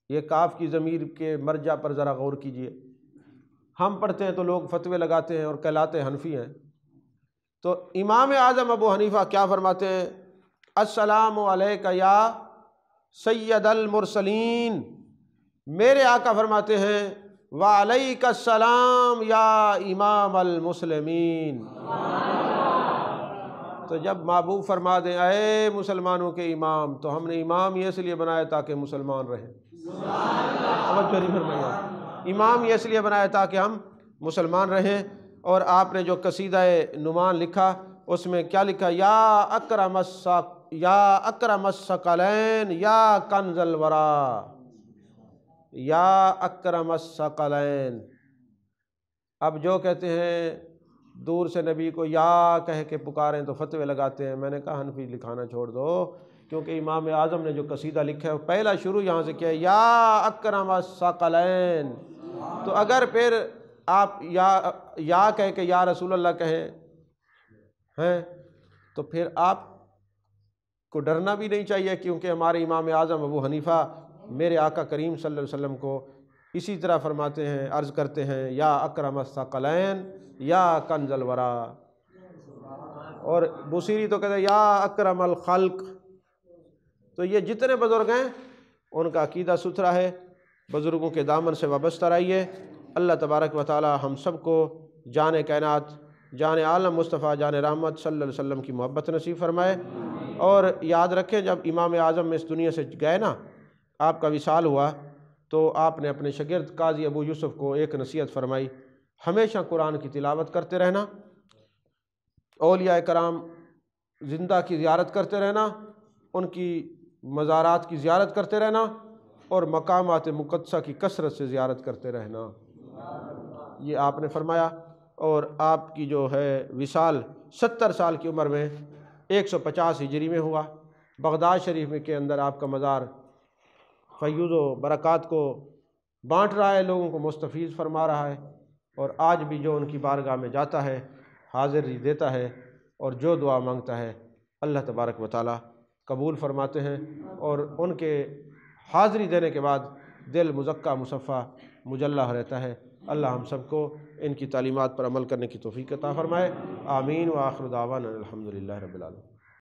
یہ کاف کی ضمیر کے مرجع پر ذرا غور کیجئے۔ ہم پڑھتے ہیں تو لوگ فتوے لگاتے ہیں اور کہلاتے حنفی ہیں، تو امام اعظم ابو حنیفہ کیا فرماتے ہیں؟ السلام علیک یا سید المرسلین۔ میرے آقا فرماتے ہیں، وعلیک السلام یا امام المسلمین۔ تو جب محبوب فرما دیں اے مسلمانوں کے امام، تو ہم نے امام یہ اس لیے بنایا تاکہ مسلمان رہیں۔ امام یہ اس لیے بنایا تاکہ ہم مسلمان رہیں۔ اور آپ نے جو قصیدہ نعمان لکھا اس میں کیا لکھا؟ یا اکرم الثقلین یا کنز الورا، یا اکرم الثقلین۔ اب جو کہتے ہیں دور سے نبی کو یا کہہ کے پکاریں تو فتوے لگاتے ہیں، میں نے کہا حنفی لکھانا چھوڑ دو، کیونکہ امام اعظم نے جو قصیدہ لکھا ہے پہلا شروع یہاں سے کیا ہے، یا اکرم الثقلین۔ تو اگر پھر آپ یا کہہ کے یا رسول اللہ کہیں ہیں تو پھر آپ کو ڈرنا بھی نہیں چاہیے، کیونکہ ہمارے امام اعظم ابو حنیفہ میرے آقا کریم صلی اللہ علیہ وسلم کو اسی طرح فرماتے ہیں، عرض کرتے ہیں، یا اکرم الثقلین یا کنز الورا۔ اور بوسیری تو کہتے ہیں یا اکرم الخلق۔ تو یہ جتنے بزرگ ہیں ان کا عقیدہ ستھرا ہے، بزرگوں کے دامن سے وابستہ رہیے۔ اللہ تبارک و تعالی ہم سب کو جان کائنات، جان عالم مصطفیٰ، جان رحمت صلی اللہ علیہ وسلم کی محبت نصیب فرمائے۔ اور یاد رکھیں جب امام اعظم اس دنیا سے گئے نا، آپ کا وصال ہوا، تو آپ نے اپنے شاگرد قاضی ابو یوسف کو ایک نصیحت فرمائی، ہمیشہ قرآن کی تلاوت کرتے رہنا، اولیاء کرام زندہ کی زیارت کرتے رہنا، ان کی مزارات کی زیارت کرتے رہنا، اور مقامات مقدسہ کی کثرت سے زیارت کرتے رہنا، یہ آپ نے فرمایا۔ اور آپ کی جو ہے وصال 70 سال کی عمر میں 150 ہجری میں ہوا۔ بغداد شریف کے اندر آپ کا مزار فیوض و برکات کو بانٹ رہا ہے، لوگوں کو مستفیض فرما رہا ہے۔ اور آج بھی جو ان کی بارگاہ میں جاتا ہے حاضری دیتا ہے اور جو دعا مانگتا ہے اللہ تبارک و تعالی قبول فرماتے ہیں، اور ان کے حاضری دینے کے بعد دل مزکہ مصفہ مجلہ رہتا ہے۔ اللہ ہم سب کو ان کی تعلیمات پر عمل کرنے کی توفیق عطا فرمائے، آمین۔ وآخر دعوانا الحمدللہ رب العالمین۔